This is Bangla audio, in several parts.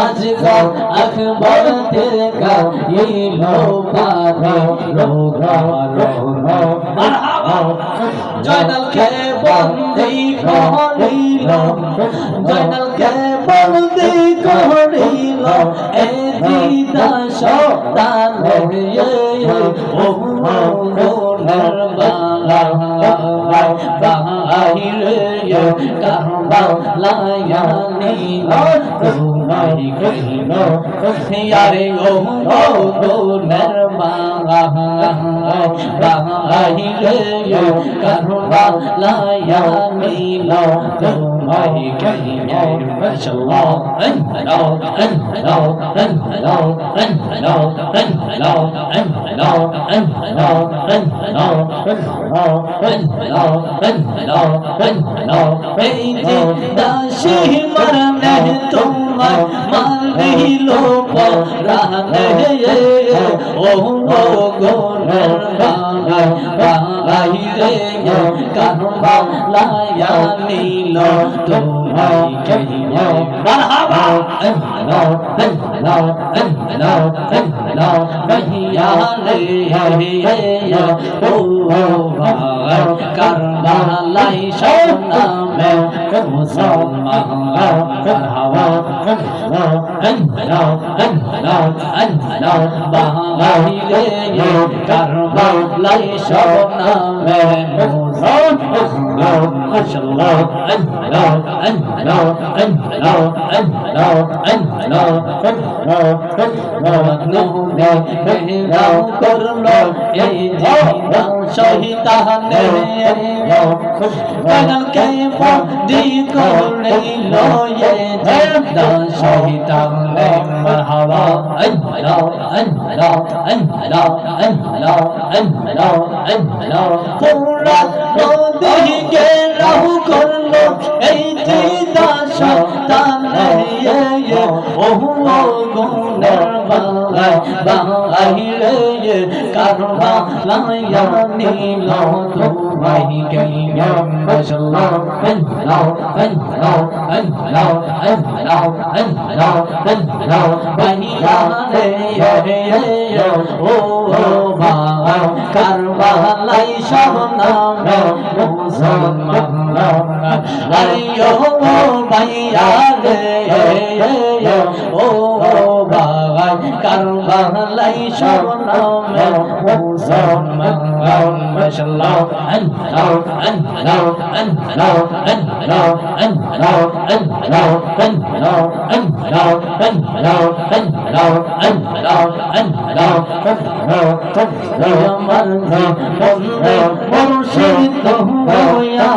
আজকাল আকবর তেরা ये लो पारे लो জয়নাল কে বন্দি করিল জয়নাল কে বন্দি করিল এ দিদা সদানে ও মোর বালা বাহিরে কারবালায়া নীল তোমারি কহিল ইয়ারে ও মোর বালা বাহিরে কারবালায়া নীল তোমারি কহিল মাশাআল্লাহ দাসী মরনে তোমার মারিল পরানে ও গোনের বাহিরে কারবালায়া নীল তোমারি কহিল মারহাবা কহিয়া রে ও ভাই কারবালাই সোনামে মুসলমান মারহাবা বাহিরে কারবালাই সোনামে মুসলমান মাশাআল্লাহ করলো এই শহীদানে কালকে বন্দি করিল শহীদানে মারহাবা পুরা নদীকে রাহু করলো এই দিদা সদানে ও গুণের বাহিরে কারবালায়া নীল তোমারি কহিল মাশাআল্লাহ বাহিরে ও ভাই কারবালাই সোনামে মুসলমান আইয়ো ভাইয়া রে ও ভাই কারবালাই সোনামে মুসলমান মাশাআল্লাহ মুর্শিদ হইয়া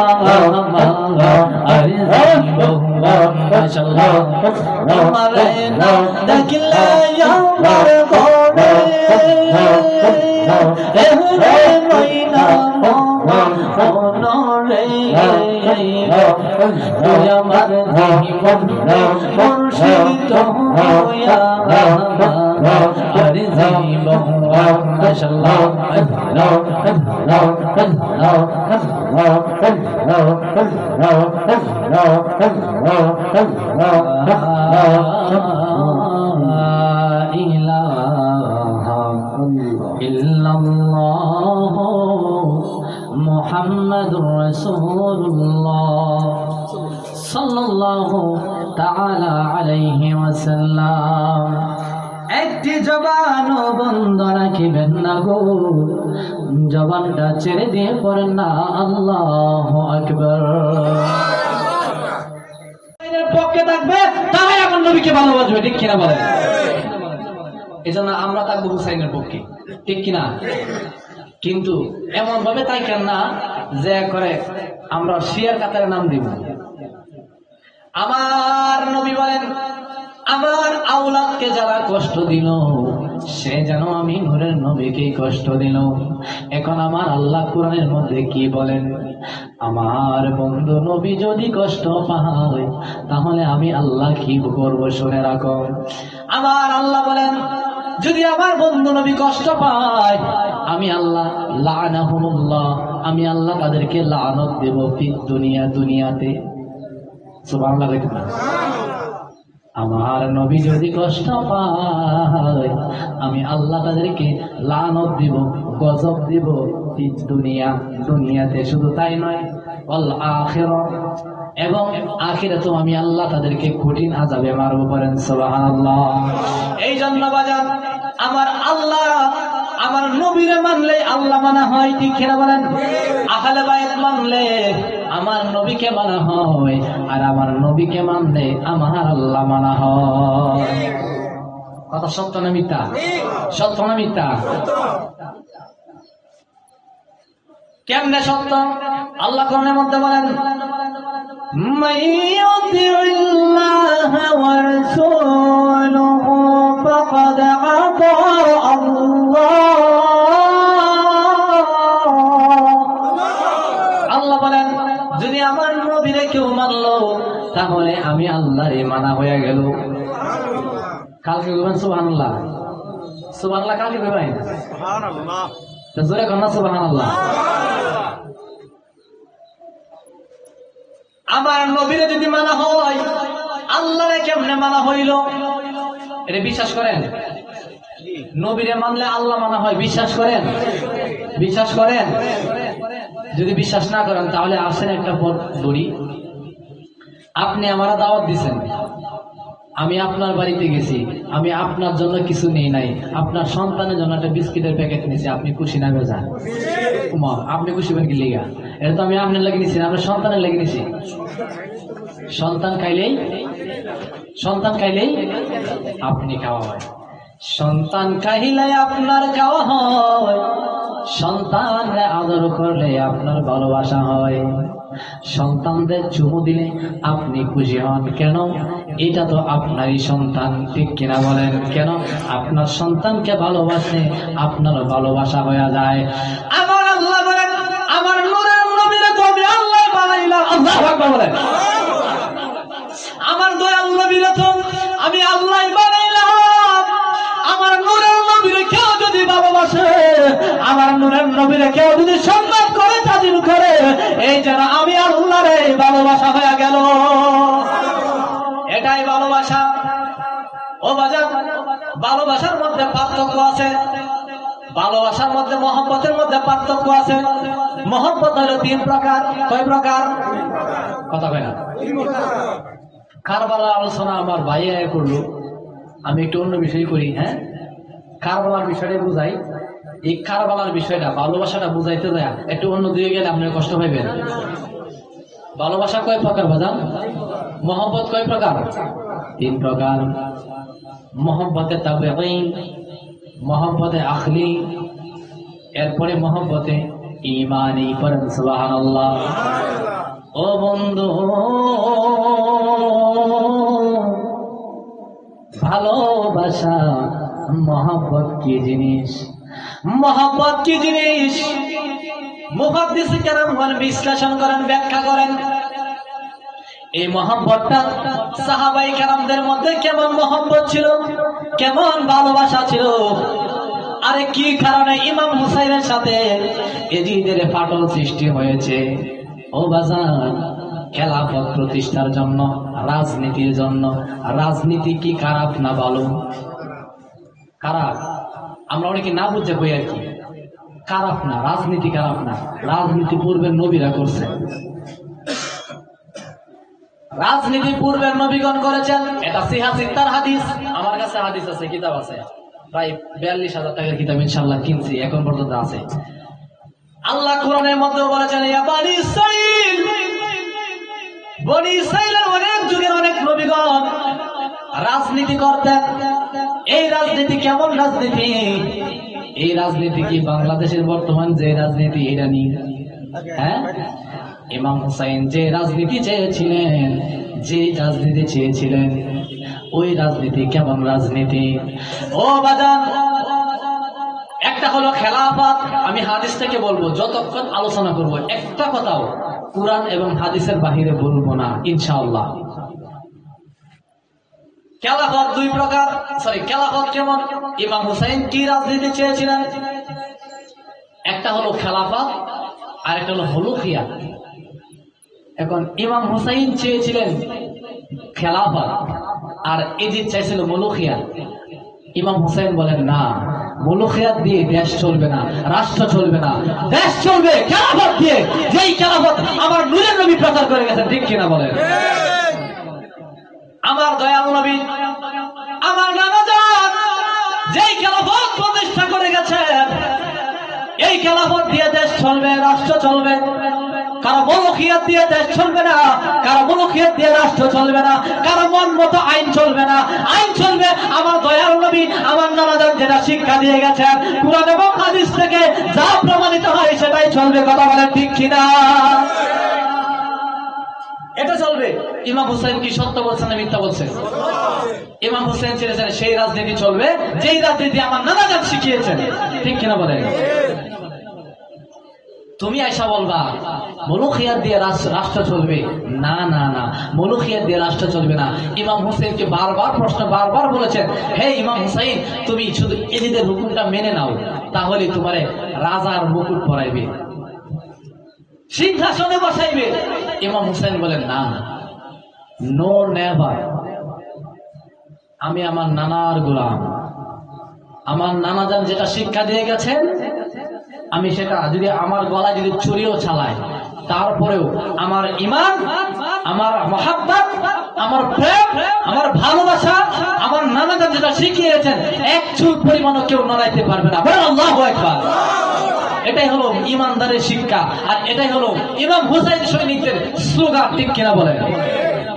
মাশাআল্লাহ তোমারে না দেখলে আমার ঘরে রে মইনা মনরে আমার জীবন মুর্শিদ হইয়া আরে জীবন মাশাআল্লাহ ইল্লাল্লাহ মুহাম্মাদুর রাসূলুল্লাহ সাল্লাল্লাহু তাআলা আলাইহি ওয়াসাল্লাম। একটি জবান বন্ধ রাখিবেন না গো, জবানটা ছেড়ে দিয়ে পড়েন না আল্লাহু আকবার। পক্ষে থাকবে তাই আমার নবীকে ভালোবাসবে, ঠিক কিনা বলেন? এই জন্য আমরা থাকবো হুসাইনের পক্ষে, ঠিক কিনা? কিন্তু এমন ভাবে তাই কেন না যে করে আমরা শিয়ার কাতারে নাম দিব। আমার নবী বলেন, আমার আওলাদকে যারা কষ্ট দিল সে যেন আমি নূরের নবীকে কষ্ট দিল। এখন আমার আল্লাহ কোরআনের মধ্যে কি বলেন? আমার বন্ধু নবী যদি কষ্ট পায় তাহলে আমি আল্লাহ কি করব শুনে রাখো। আমার আল্লাহ বলেন, যদি আমার বন্ধু নবী কষ্ট পায় আমি আল্লাহ লানাহুমুল্লাহ, আমি আল্লাহ তাদেরকে লানত দেব দুনিয়াতে। সুবহানাল্লাহ। আমার নবী যদি কষ্ট পায় আমি আল্লাহ তাদেরকে লানত দিব, গজব দিব। দুনিয়াতে শুধু তাই নয়, ওয়াল আখিরাহ, এবং আখিরাতেও আমি আল্লাহ তাদেরকে কঠিন আযাবে মারব। করেন সুবহানাল্লাহ। এই জন্য বাজান, আমার আল্লাহ আমার নবীরে মানলে আল্লাহ মানা হয়, ঠিক কিনা বলেন? আহলে বাইত মানলে আমার নবীকে মানা হয়, আর আমার নবীকে মানলে আমার আল্লাহ মানা হয়। কথা সত্য না মিথ্যা? সত্য না মিথ্যা? কেমনে সত্য? আল্লাহ কোরআনের মধ্যে বলেন, মাইয়ুতিল্লাহ ওয়া রাসূলুহু ফাকাদ আতা আল্লাহ। আল্লাহ বলেন, যদি আমার নবীরে কেউ মানলো তাহলে আমি আল্লাহরে মানা হয়ে গেল। কালকে বলবেন সুবহানাল্লাহ। সুবহানাল্লাহ কালকে বলবেন সুবহানাল্লাহ। তো জোরে কন্যা সুবহানাল্লাহ। আমার নবীরে যদি মানা হয়, আল্লাহরে কেমনে মানা হইল? এটা বিশ্বাস করেন? নবীরে মানলে আল্লাহ মানা হয়, বিশ্বাস করেন? বিশ্বাস করেন? যদি বিশ্বাস না করেন তাহলে আসেন একটা পথ ধরি। আপনি আমার দাওয়াত দিছেন, আমি আপনার বাড়িতে গেছি, আমি আপনার জন্য কিছু নেই নাই, আপনার সন্তানের জন্য একটা বিস্কিটের প্যাকেট নিয়েছি, আপনি খুশি না বেজা? আপনি খুশি হবেন কি লিগা? এটা তো আমি আপনার লেগে নিছি, আপনার সন্তানের লেগে নিছি। সন্তান খাইলেই আপনি খাওয়া হয়, সন্তান খাইলে আপনার খাওয়া হয়, সন্তানরে আদর করলে আপনার ভালোবাসা হয়, সন্তানদের চুমু দিলে আপনি খুশি হন। কেন? এটা তো আপনারই সন্তান, ঠিক কিনা বলেন? কেন? আপনার সন্তানকে ভালোবাসলে আপনার ভালোবাসা হয়ে যায়। আমার আল্লাহ বলেন, আমার নূরের নবীরে তো আমি আল্লাহ বানাইলাম। আল্লাহু আকবার বলেন। আমার দয়াল নবীরে তো আমি আল্লাহ বানাইলাম। আমার নূরের নবীরে কেউ যদি ভালোবাসে, আমার নূরের নবীরে কেউ যদি সম্মান করে, তাজিম করে, এই যেন আমি আল্লাহরে ভালোবাসা হয়ে গেল। এটাই ভালোবাসা। ও বাজার, ভালোবাসার মধ্যে পার্থক্য আছে। ভালোবাসার মধ্যে, মহব্বতের মধ্যে পার্থক্য আছে। মহব্বত হলো 3 প্রকার। কয় প্রকার? কথা কয় না। কারবালার আলোচনা আমার ভাই করলো, আমি একটু অন্য বিষয় করি। হ্যাঁ, কারবালার বিষয়টা বুঝাই। এই কারবালার বিষয়টা, ভালোবাসাটা বুঝাইতে যায় একটু অন্য দিকে গেলে আপনি কষ্ট পাইবেন। ভালোবাসা কয় প্রকার বাজান? মহব্বত কয় প্রকার? 3 প্রকার। মহব্বতে তাবেঈন, মহব্বতে আখলি, এরপরে মহব্বতে ঈমানি। পড়েন সুবহানাল্লাহ। ও বন্ধু, ভালোবাসা, মহব্বত কি জিনিস? মহব্বত কি জিনিস? মুফাদ্দিস কেরামগণ বিশ্লেষণ করেন, ব্যাখ্যা করেন। এই মহব্বতটা সাহাবায়ে কেরামদের মধ্যে কেমন মহব্বত ছিল, কেমন ভালোবাসা ছিল, আরে কি কারণে ইমাম হুসাইনের সাথে এজিদের ফাটল সৃষ্টি হয়েছে? ও বাজান, খেলাফত প্রতিষ্ঠার জন্য, রাজনীতির জন্য। রাজনীতি কি খারাপ না ভালো? খারাপ। আমরা অনেকে না বুঝতে কই আর কি। খারাপ না, রাজনীতি খারাপ না। রাজনীতি পূর্বের নবীরা করছে, রাজনীতি পূর্বের নবীগণ করেছেন। এটা সিহা সিত্তার হাদিস, আমার কাছে হাদিস আছে, কিতাব আছে, প্রায় 42,000 টাকার কিতাব ইনশাআল্লাহ কিনছি, এখন পর্যন্ত আছে। আল্লাহ কোরআনের মধ্যে বলেছেন, ইয়া বনি ইসরাঈল, বনি ইসরাঈলের অনেক যুগের অনেক নবীগণ রাজনীতি করতেন। এই রাজনীতি কেমন রাজনীতি? এই রাজনীতি কি বাংলাদেশের বর্তমান যে রাজনীতি এটা নিয়ে? হ্যাঁ, ইমাম হুসাইন যে রাজনীতি চেয়েছিলেন, যে রাজনীতি চেয়েছিলেন, ওই রাজনীতি কেমন রাজনীতি? ও বাজান, একটা হলো খেলাফত। আমি হাদিস থেকে বলবো, যতক্ষণ আলোচনা করব একটা কথাও কুরআন এবং হাদিসের বাহিরে বলবো না ইনশাআল্লাহ। খেলাফত 2 প্রকার। খেলাফত কেমন? ইমাম হুসাইন কি রাজনীতি চেয়েছিলেন? একটা হলো খেলাফত, আর একটা হলো হুলুখিয়া। এখন ইমাম হুসাইন চেয়েছিলেন খেলাফত, আর এজিদ চাইছিল মুলুখিয়াত। ইমাম হুসাইন বলেন না, মুলুখিয়াত দিয়ে দেশ চলবে না, রাষ্ট্র চলবে না, দেশ চলবে খেলাফত দিয়ে, যেই খেলাফত আমার নূরের নবী প্রচার করে গেছেন। ঠিক কিনা বলেন? আমার দয়াল নবী, আমার নানা জান যেই খেলাফত প্রতিষ্ঠা করে গেছেন, এই খেলাফত দিয়ে দেশ চলবে, রাষ্ট্র চলবে। কারো মুলুখিয়াত দিয়ে দেশ চলবে না, কারো মুলুখিয়াত দিয়ে রাষ্ট্র চলবে না, কারো মন মতো আইন চলবে না। আইন চলবে আমার দয়াল নবী, আমার নানাজান যেটা শিক্ষা দিয়ে গেছেন, কুরআন এবং হাদিস থেকে যা প্রমাণিত হয় সেটাই চলবে। কথা বলেন ঠিক কিনা? এটা চলবে। ইমাম হুসাইন কি সত্য বলছেন না মিথ্যা বলছেন? ইমাম হুসাইন চেয়েছেন সেই রাজনীতি চলবে যেই রাজনীতি আমার নানাজান শিখিয়েছেন। ঠিক কিনা বলেন? তুমি আয়সা বলবা মুলুখিয়াত দিয়ে রাষ্ট্র চলবে, না না না, মুলুখিয়াত দিয়ে রাষ্ট্র চলবে না। ইমাম হুসাইনকে বারবার প্রশ্ন বারবার বলেছেন, হে ইমাম হুসাইন, তুমি শুধু এজিদের হুকুমটা মেনে নাও, তাহলে তোমারে রাজার মুকুট পরাইবে, সিংহাসনে বসাইবে। ইমাম হুসাইন বলেন না, নো নেভার। আমি আমার নানার গোলাম, আমার নানাজান যেটা শিক্ষা দিয়ে গেছেন আমি সেটা যদি আমার গলায় যদি চুরিও চালাই, তারপরেও আমার ঈমান, আমার মহাব্বত, আমার প্রেম, আমার ভালোবাসা, আমার নানাজান যেটা শিখিয়েছেন এক চুল পরিমাণও কেউ নড়াইতে পারবে না। বলেন আল্লাহু আকবার। এটাই হলো ইমানদারের শিক্ষা, আর এটাই হলো ইমাম হুসাইন সৈনিকদের স্লোগান। ঠিক কিনা বলেন?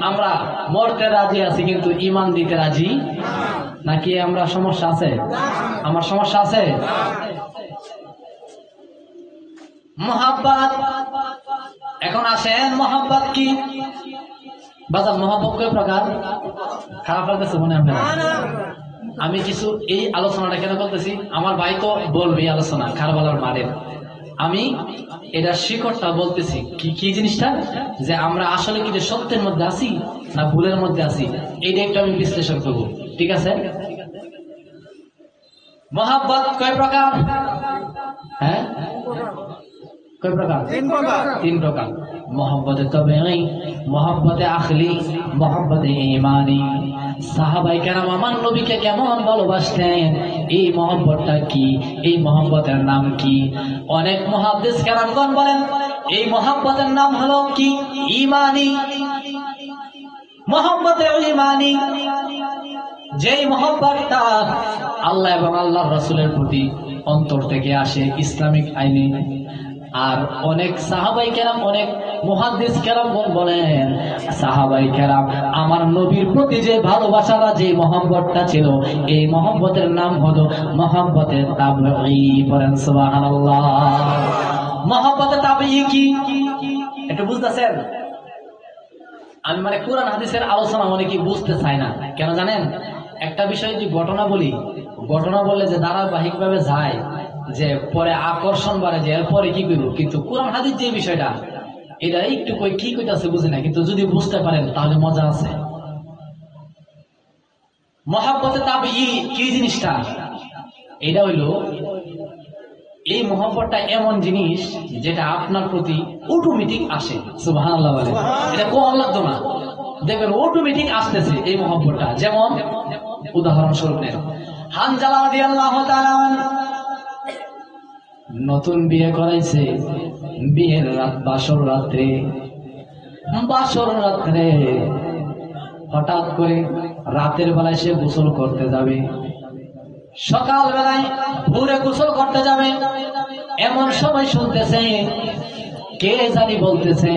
আমরা মরতে রাজি আছি কিন্তু ইমান দিতে রাজি নাকি? আমরা সমস্যা আছে? আমার সমস্যা আছে? মোহাব্বত। এখন আসেন মোহাব্বত কি? বাজার মোহাব্বত কয় প্রকার? খারাপ লাগতেছে মনে আপনার? আমি কিছু এই আলোচনাটা কেন করতেছি, আমার ভাই তো বলবে আলোচনা খারবালার মারে, আমি এটা শিকড়টা বলতেছি। কি কি জিনিসটা? যে আমরা আসলে কি যে সত্যের মধ্যে আছি না ভুলের মধ্যে আছি, এইটা একটু আমি বিশ্লেষণ করবো। ঠিক আছে? মোহাব্বত কয় প্রকার? হ্যাঁ, কয় প্রকার? তিন প্রকার। মোহাব্বতে তবেঈ, মোহাব্বতে আখলি, মোহাব্বতে ঈমানি। সাহাবায়ে কেরাম আমার নবীকে কেমন ভালোবাসতেন, এই মোহাব্বতটা কি, এই মোহাব্বতের নাম কি? অনেক মুহাদ্দিস কেরামগণ বলেন এই মোহাব্বতের নাম হলো কি? ঈমানি। মোহাব্বতে ঈমানি, যেই মোহাব্বতটা আল্লাহ এবং আল্লাহর রাসূলের প্রতি অন্তর থেকে আসে ইসলামিক আইনে। আর অনেক সাহাবাই কেরাম, অনেক মুহাদ্দিস কেরামগণ বলেন সাহাবাই কেরাম আমার নবীর প্রতি যে ভালোবাসাটা, যে মহব্বতটা ছিল, এই মহব্বতের নাম হলো মহব্বতে তাবঈ। বলেন সুবহানাল্লাহ। মহব্বতে তাবঈ কি একটু বুঝতেছেন? আমি মানে কুরআন হাদিসের আলোচনা অনেকে বুঝতে চায় না, কেন জানেন? একটা বিষয় যে ঘটনা বলি, ঘটনা বললে যে ধারাবাহিক ভাবে যায়, যে পরে আকর্ষণ বাড়ে, যে এরপরে কি করবো, কিন্তু কোরআন হাদিস যে বিষয়টা এটা একটু কই কি কইতাছে বুঝি না, কিন্তু যদি বুঝতে পারেন তাহলে মজা আছে। মহব্বতে তাবঈ কি জিনিসটা? এটা হইল এই মহব্বতটা এমন জিনিস যেটা আপনার প্রতি অটোমেটিক আসে। সুবহানাল্লাহ বলে, এটা কোন লাগতো না, দেখবেন অটোমেটিক আসতেছে এই মহব্বতটা। যেমন উদাহরণস্বরূপ নেন, হানজালা রাদিয়াল্লাহু তাআলা নতুন বিয়ে করাইছে, বিয়ের রাত, বাসর রাত্রে হঠাৎ করে রাতের বেলায় সে গোসল করতে যাবে, সকাল বেলায় ভোরে গোসল করতে যাবে, এমন সময় শুনতেছে কে জানি বলতেছে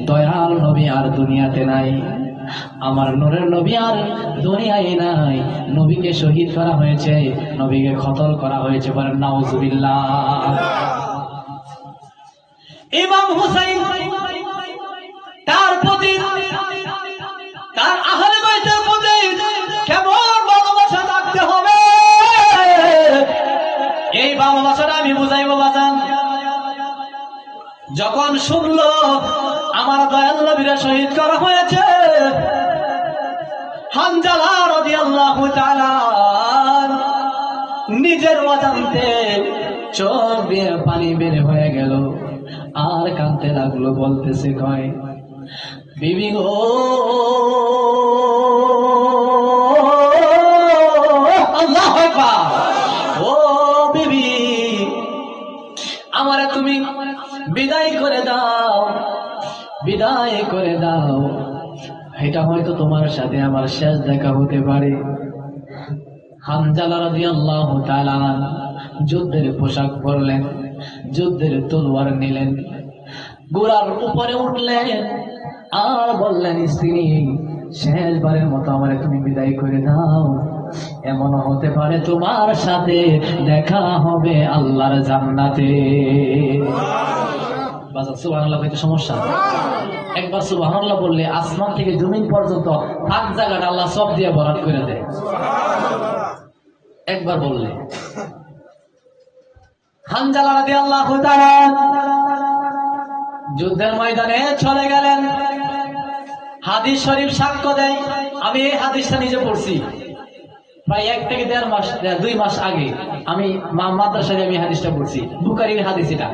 দয়াল নবী আর দুনিয়াতে নাই, আমার নূরের নবী আর দুনিয়ায় নাই, নবীকে শহীদ করা হয়েছে, নবীকে কতল করা হয়েছে। বলেন নাউজুবিল্লাহ। ইমাম হুসাইন তার প্রতি, তার আহলে বাইতের প্রতি কেমন ভালোবাসা থাকতে হবে, এই ভালোবাসাটা আমি বুঝাইব বাজান। যখন শুনলো আমার দয়াল নবীরে শহীদ করা হয়েছে, হানজালা রাদিয়াল্লাহু তাআলা নিজের অজান্তে চোখ দিয়ে পানি বের হয়ে গেল, আর কাঁদতে লাগলো, বলতেছে কয় বিবি গো হয়তো তোমার সাথে আমার শেষ দেখা হতে পারে। হানজালা রাদিয়াল্লাহু তাআলা যুদ্ধের পোশাক পরলেন, যুদ্ধের তলোয়ার নিলেন, ঘোড়ার উপরে উঠলেন আর বললেন, স্ত্রী শেষবারের মতো আমার তুমি বিদায় করে দাও। এমন হতে পারে তোমার সাথে দেখা হবে আল্লাহর জান্নাতে। সুবহানাল্লাহ কইতে সমস্যা? একবার সুবহানাল্লাহ বললে আসমান থেকে জমিন পর্যন্ত ফাঁক জায়গাটা আল্লাহ সব দিয়ে ভরাট করে দেয়। একবার বললে। হানজালা রাদিয়াল্লাহু তাআলা যুদ্ধের ময়দানে চলে গেলেন। হাদিস শরীফ সাক্ষ্য দেয়, আমি এই হাদিসটা নিজে পড়ছি প্রায় 1 থেকে 1.5 মাস 2 মাস আগে। আমি মাদ্রাসায় আমি হাদিসটা পড়ছি, বুখারীর হাদিস এটা।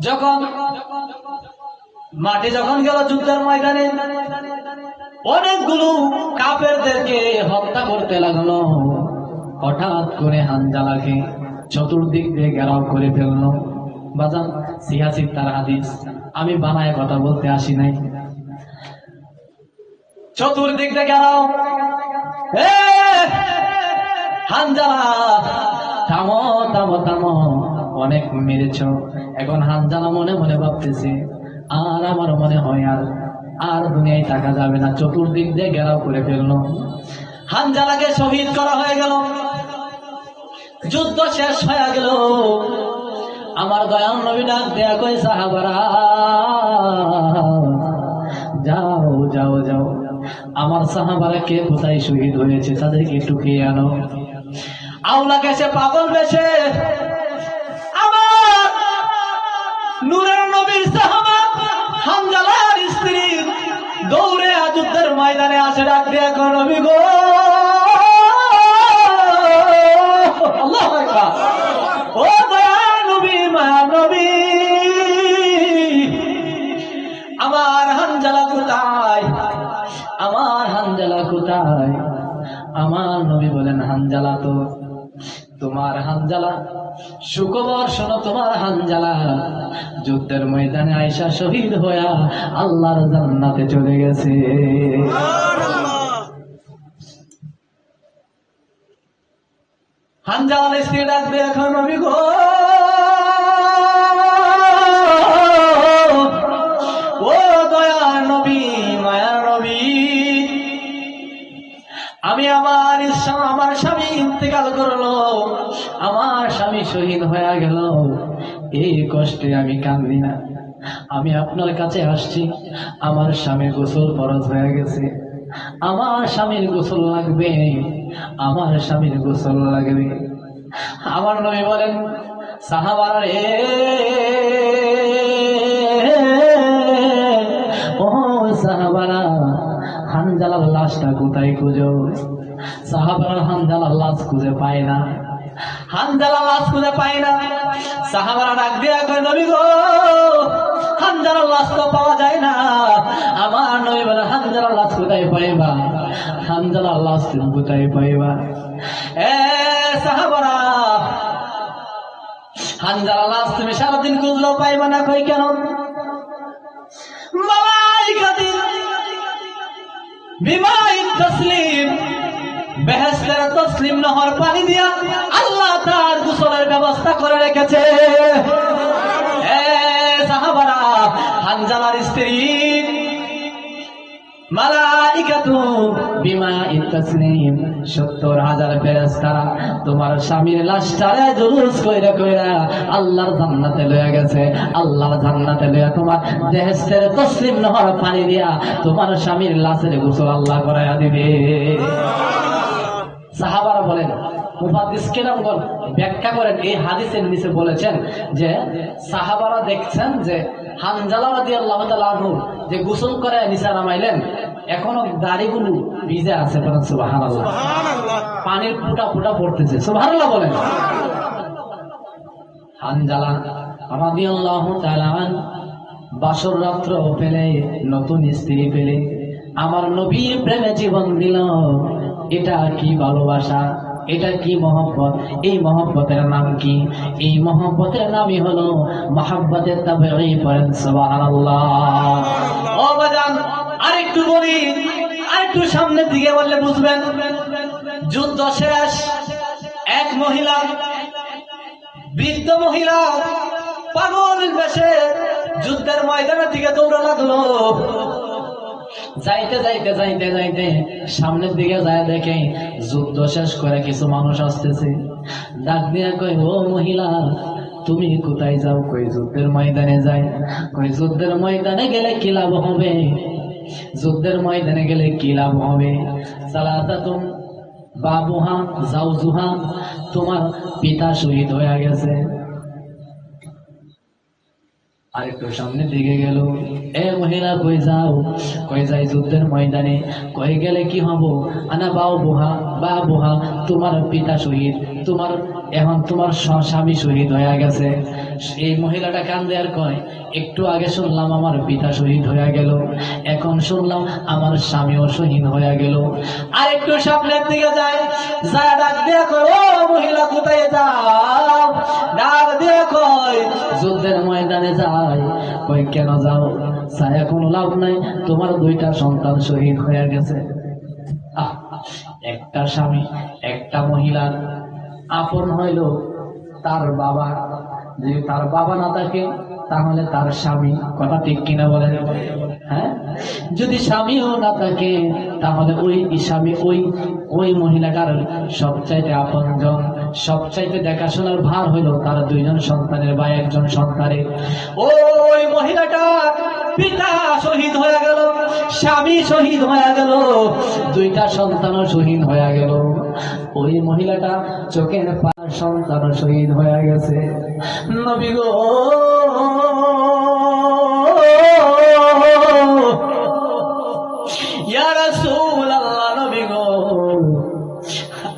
যখন মাঠে যখন গেল যুদ্ধের ময়দানে, অনেকগুলো কাফেরদেরকে হত্যা করতে লাগলো। হঠাৎ করে হানজালাকে চতুর্দিক দিয়ে ঘেরাও করে ফেললো। বাজান সিয়াসির তার হাদিস, আমি বানায় কথা বলতে আসি নাই। চতুর্দিক দিয়ে ঘেরাও, হানজালা থামো থামো থামো, অনেক মেরেছ। এখন হানজালা মনে মনে ভাবতেছে, আর আমার মনে হয় আর দুনিয়ায় থাকা যাবে না। চতুর্দিক দিয়ে ঘেরাও করে ফেললো। হানজালাকে শহীদ করা হয়ে গেল। যুদ্ধ শেষ হয়ে গেল। আমার দয়াল নবী ডাক দেয়া কই, সাহাবারা যাও যাও যাও, আমার সাহাবারা কে কোথায় শহীদ হয়েছে তাদেরকে টুকিয়ে আনো। আওলা গেছে পাগল বেশে আমার নূরের নবীর সাহাবা হানজালার স্ত্রী দৌড়ে যুদ্ধের ময়দানে আসে, ডাক দেয়া কই, নবী গো, আল্লাহু আকবার, ও দয়াল নবী, মায়া নবী, আমার হানজালা কোথায়, আমার হানজালা কোথায়? আমার নবী বলেন, হানজালা তো তোমার হানজালা, সুখবর শোনো, তোমার হানজালা যুদ্ধের ময়দানে আয়েশা শহীদ হইয়া আল্লাহর জান্নাতে চলে গেছে। হানজালার স্ত্রী ডাকবে, এখন নবী গো, ও দয়ার নবী, মায়ার নবী, আমি আমার স্বামী ইন্তেকাল করলো, আমার স্বামী শহীদ হয়ে গেল। এই কষ্টে আমি কাঁদি না, আমি আপনার কাছে আসছি। আমার স্বামীর গোসল ফরজ হয়ে গেছে, আমার স্বামীর গোসল লাগবে, আমার স্বামীর গোসল লাগবে। আমার নবী বলেন, সাহাবারা রে, ও সাহাবারা, হানজালার লাশটা কোথায় খুঁজো? সাহাবারা হানজালার লাশ খুঁজে পায় না, হানজালা লাশ খুঁজে পায় না। সাহাবারা ডাক দিয়া কয়, নবী গো, হানজালার লাশ তো পাওয়া যায় না। আমার নবী বলে, হানজালার লাশ কোথায় পাইবা? হানজালার লাশ তুমি কোথায় পাইবা? এ সাহাবারা, হানজালার লাশ তুমি সারাদিন খুঁজলেও পাইবা না। কই কেন? মালাইকাতি বিমাইন তাসলিম, বেহেশতের তসলিম নহর পানি দিয়া আল্লাহ তার গোসলের ব্যবস্থা করে রেখেছে। এ সাহাবারা, হানজালার স্ত্রী মালাইকাতু বিমাইন তাসলিম, 70,000 ফেরেশতারা তোমার স্বামীর লাশটারে জুলুস কইরা কইরা আল্লাহর জান্নাতে লইয়া গেছে। আল্লাহর জান্নাতে লইয়া তোমার বেহেশতের তসলিম নহর পানি দিয়া তোমার স্বামীর লাশের গোসল আল্লাহ করাইয়া দিবে। সাহাবারা বলেন, মুফাদ্দিস কেরামগণ ব্যাখ্যা করেন, এই হাদিসের নিচে বলেছেন যে সাহাবারা দেখছেন যে হানজালা রাদিয়াল্লাহু তাআলা আনহু যে গোসল করে নিচে নামাইলেন, এখনো দাড়িগুলো ভিজে আছে। সুবহানাল্লাহ, পানির ফুটা ফুটা পড়তেছে। সুবহানাল্লাহ বলেন। হানজালা রাদিয়াল্লাহু তাআলা বাসর রাত্র পেলে, নতুন স্ত্রী পেলে, আমার নবীর প্রেমে জীবন দিল। এটা কি ভালোবাসা, এটা কি মহব্বত? এই মহব্বতের নাম কি? এই মহব্বতের নামই হলো মহব্বতের তাবঈ। পড়েন সুবহানাল্লাহ। ও বাজান, আরেকটু বলি, আরেকটু সামনের দিকে বললে বুঝবেন। যুদ্ধ শেষ, এক মহিলা, বৃদ্ধ মহিলা পাগল বেশে যুদ্ধের ময়দানের দিকে দৌড়া লাগলো। যাইতে যাইতে যাইতে যাইতে সামনের দিকে যায়, দেখে যুদ্ধ শেষ করে কিছু মানুষ আসতেছে। ডাক দিয়া কই, ও মহিলা, তুমি কোথায় যাও? কই যুদ্ধের ময়দানে যাই। কই যুদ্ধের ময়দানে গেলে কি লাভ হবে? যুদ্ধের ময়দানে গেলে কি লাভ হবে? সালাতাতুন বাবুহা জাওজুহা, তোমার পিতা শহীদ হয়ে গেছে। আরেকটু সামনের দিকে গেল, এ মহিলা কই যাও? কই যাই যুদ্ধের ময়দানে। কই গেলে কি হব? আনা বাবুহা, তোমার পিতা শহীদ, তোমার এখন তোমার স্বামী শহীদ হয়ে গেছে। এই মহিলাটা কান্দে আর কয়, একটু আগে শুনলাম আমার পিতা শহীদ হয়ে গেল, এখন শুনলাম আমার স্বামীও শহীদ হয়ে গেল। আর একটু সামনের দিকে যায়, যা ডাক দিয়ে কয়, ও মহিলা কোথায় যাও? ডাক দিয়ে কয়, যুদ্ধের ময়দানে যায়। কই কেন যাও? ছায়া কোনো লাভ নাই, তোমার দুইটা সন্তান শহীদ হয়ে গেছে। একটা স্বামী, একটা মহিলার আপন হইল তার বাবা। যদি তার বাবা না থাকে তাহলে তার স্বামী। কথা ঠিক কিনা বলেন? হ্যাঁ, যদি স্বামীও না থাকে তাহলে ওই স্বামী, ওই মহিলাটার সবচাইতে আপনজন, সবচাইতে দেখাশোনার ভার হইল তার দুইজন সন্তানের বা একজন সন্তানের। ওই মহিলাটার পিতা শহীদ হয়ে গেল, স্বামী শহীদ হয়ে গেল, দুইটা সন্তানও শহীদ হয়ে গেল। ওই মহিলাটা চোখের পার সন্তানও শহীদ হয়ে গেছে। নবী গো, ইয়া রাসূলুল্লাহ, নবী গো,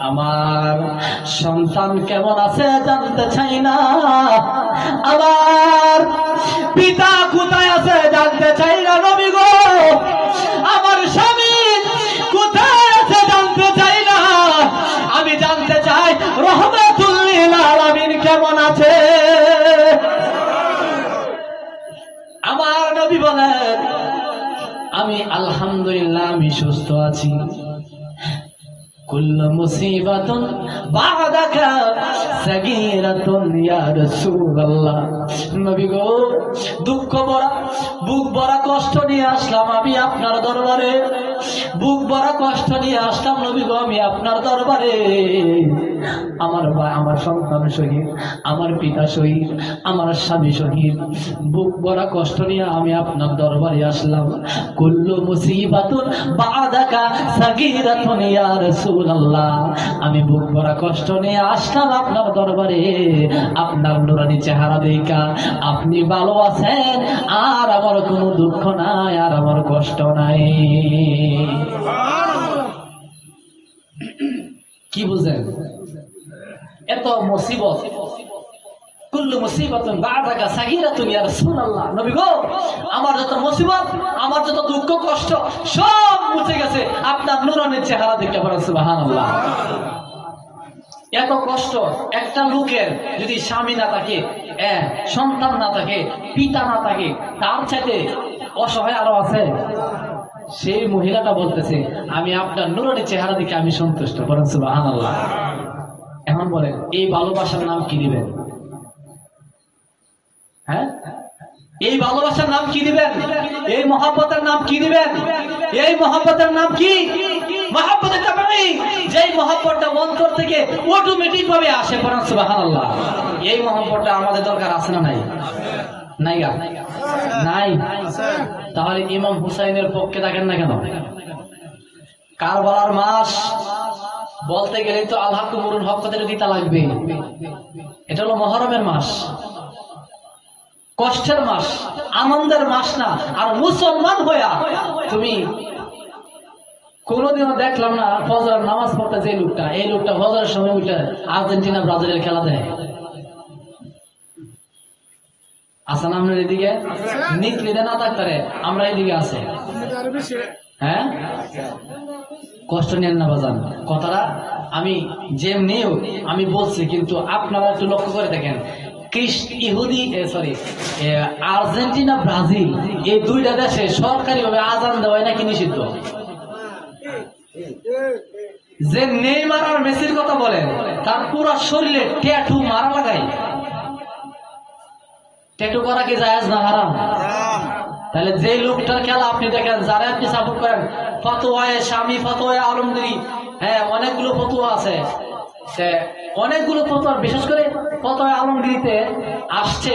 আমার সন্তান কেমন আছে জানতে চাই না, আমার পিতা কোথায় আছে জানতে চাই না। নবী গো, আমার স্বামী কোথায় আছে জানতে চাই না, আমি জানতে চাই রহমাতুল লিল আলামিন কেমন আছে। আমার নবী বলেন, আমি আলহামদুলিল্লাহ, আমি সুস্থ আছি। কুল্লু মুসিবাতুন বাদাকা সাগীরাতুন ইয়া রাসূলুল্লাহ। নবী গো, দুঃখ ভরা, বুক ভরা কষ্ট নিয়ে আসলাম আমি আপনার দরবারে, বুক ভরা কষ্ট নিয়ে আসলাম নবী গো আমি আপনার দরবারে। আমার সন্তান শহীদ, আমার পিতা শহীদ, আমার স্বামী শহীদ, বুক ভরা কষ্ট নিয়ে আমি আপনার দরবারে আসলাম। কুল্লু মুসিবাতুন বাদাকা সাগীরাতুন ইয়া রাসূলুল্লাহ, আমি বুক ভরা কষ্ট নিয়ে আসলাম আপনার দরবারে। আপনার নুরানি চেহারা দেখা আপনি ভালো আছেন, আর আমার কোনো দুঃখ নাই, আর আমার কষ্ট নাই। কি বুঝেন? এত মুসিবত, কুল্লু মুসিবাতুন বাদাকা সাগীরাতুন ইয়া রাসূলুল্লাহ। নবী গো, আমার যত মুসিবত, আমার যত দুঃখ কষ্ট সব মুছে গেছে আপনার নূরানী চেহারা দেখে। বলেন সুবহানাল্লাহ। এত কষ্ট একটা লোকের যদি স্বামী না থাকে, সন্তান না থাকে, পিতা না থাকে, তার চাইতে অসহায় আরো আছে। সেই মহিলাটা বলতেছে, আমি আপনার নূরানী চেহারা দেখে আমি সন্তুষ্ট। বলেন সুবহানাল্লাহ। এখন বলেন, এই ভালোবাসার নাম কি দিবেন? হ্যাঁ, এই ভালোবাসার নাম কি দিবেন? এই মহব্বতের নাম কি দিবেন? এই মহব্বতের নাম কি? মহব্বতের তাবঈ, যেই মহব্বতটা অন্তর থেকে অটোমেটিক ভাবে আসে। বলেন সুবহানাল্লাহ। এই মহব্বতটা আমাদের দরকার আছে না নাই? নাই গা, নাই। তাহলে ইমাম হুসাইনের পক্ষে থাকেন না কেন? কারবালার মাস বলতে গেলে তো আল্লাহ কুমরুল হকদের দিতা লাগবে। এটা হলো মহরমের মাস, কষ্টের মাস, আনন্দের মাস না। আর মুসলমান হইয়া তুমি কোনোদিনও দেখলাম না ফজরের নামাজ পড়তে যে লোকটা, এই লোকটা ফজরের সময় উঠে আর্জেন্টিনা ব্রাজিলের খেলা দেয়। আসান আপনার এদিকে নিকলিতে না থাকতে আমরা এদিকে আছে। হ্যাঁ, কষ্ট নেন না বাজান, কথাটা আমি যেমনিও আমি বলছি, কিন্তু আপনারা একটু লক্ষ্য করে দেখেন, আর্জেন্টিনা ব্রাজিল এই দুইটা দেশে সরকারিভাবে আজান দেওয়াই নাকি নিষিদ্ধ। যে নেইমার আর মেসির কথা বলেন, তার পুরো শরীরে ট্যাটু মারা লাগাই। ট্যাটু করা কি জায়েজ না হারাম? তাহলে যে লোকটার খেলা আপনি দেখেন, যারা আপনি সাপোর্ট করেন, ফতোয়ায়ে স্বামী, ফতোয়ায়ে আলমগীরি, হ্যাঁ অনেকগুলো ফতোয়া আছে, অনেকগুলো ফতোয়া, বিশেষ করে ফতোয়ায়ে আলমগীরিতে আসছে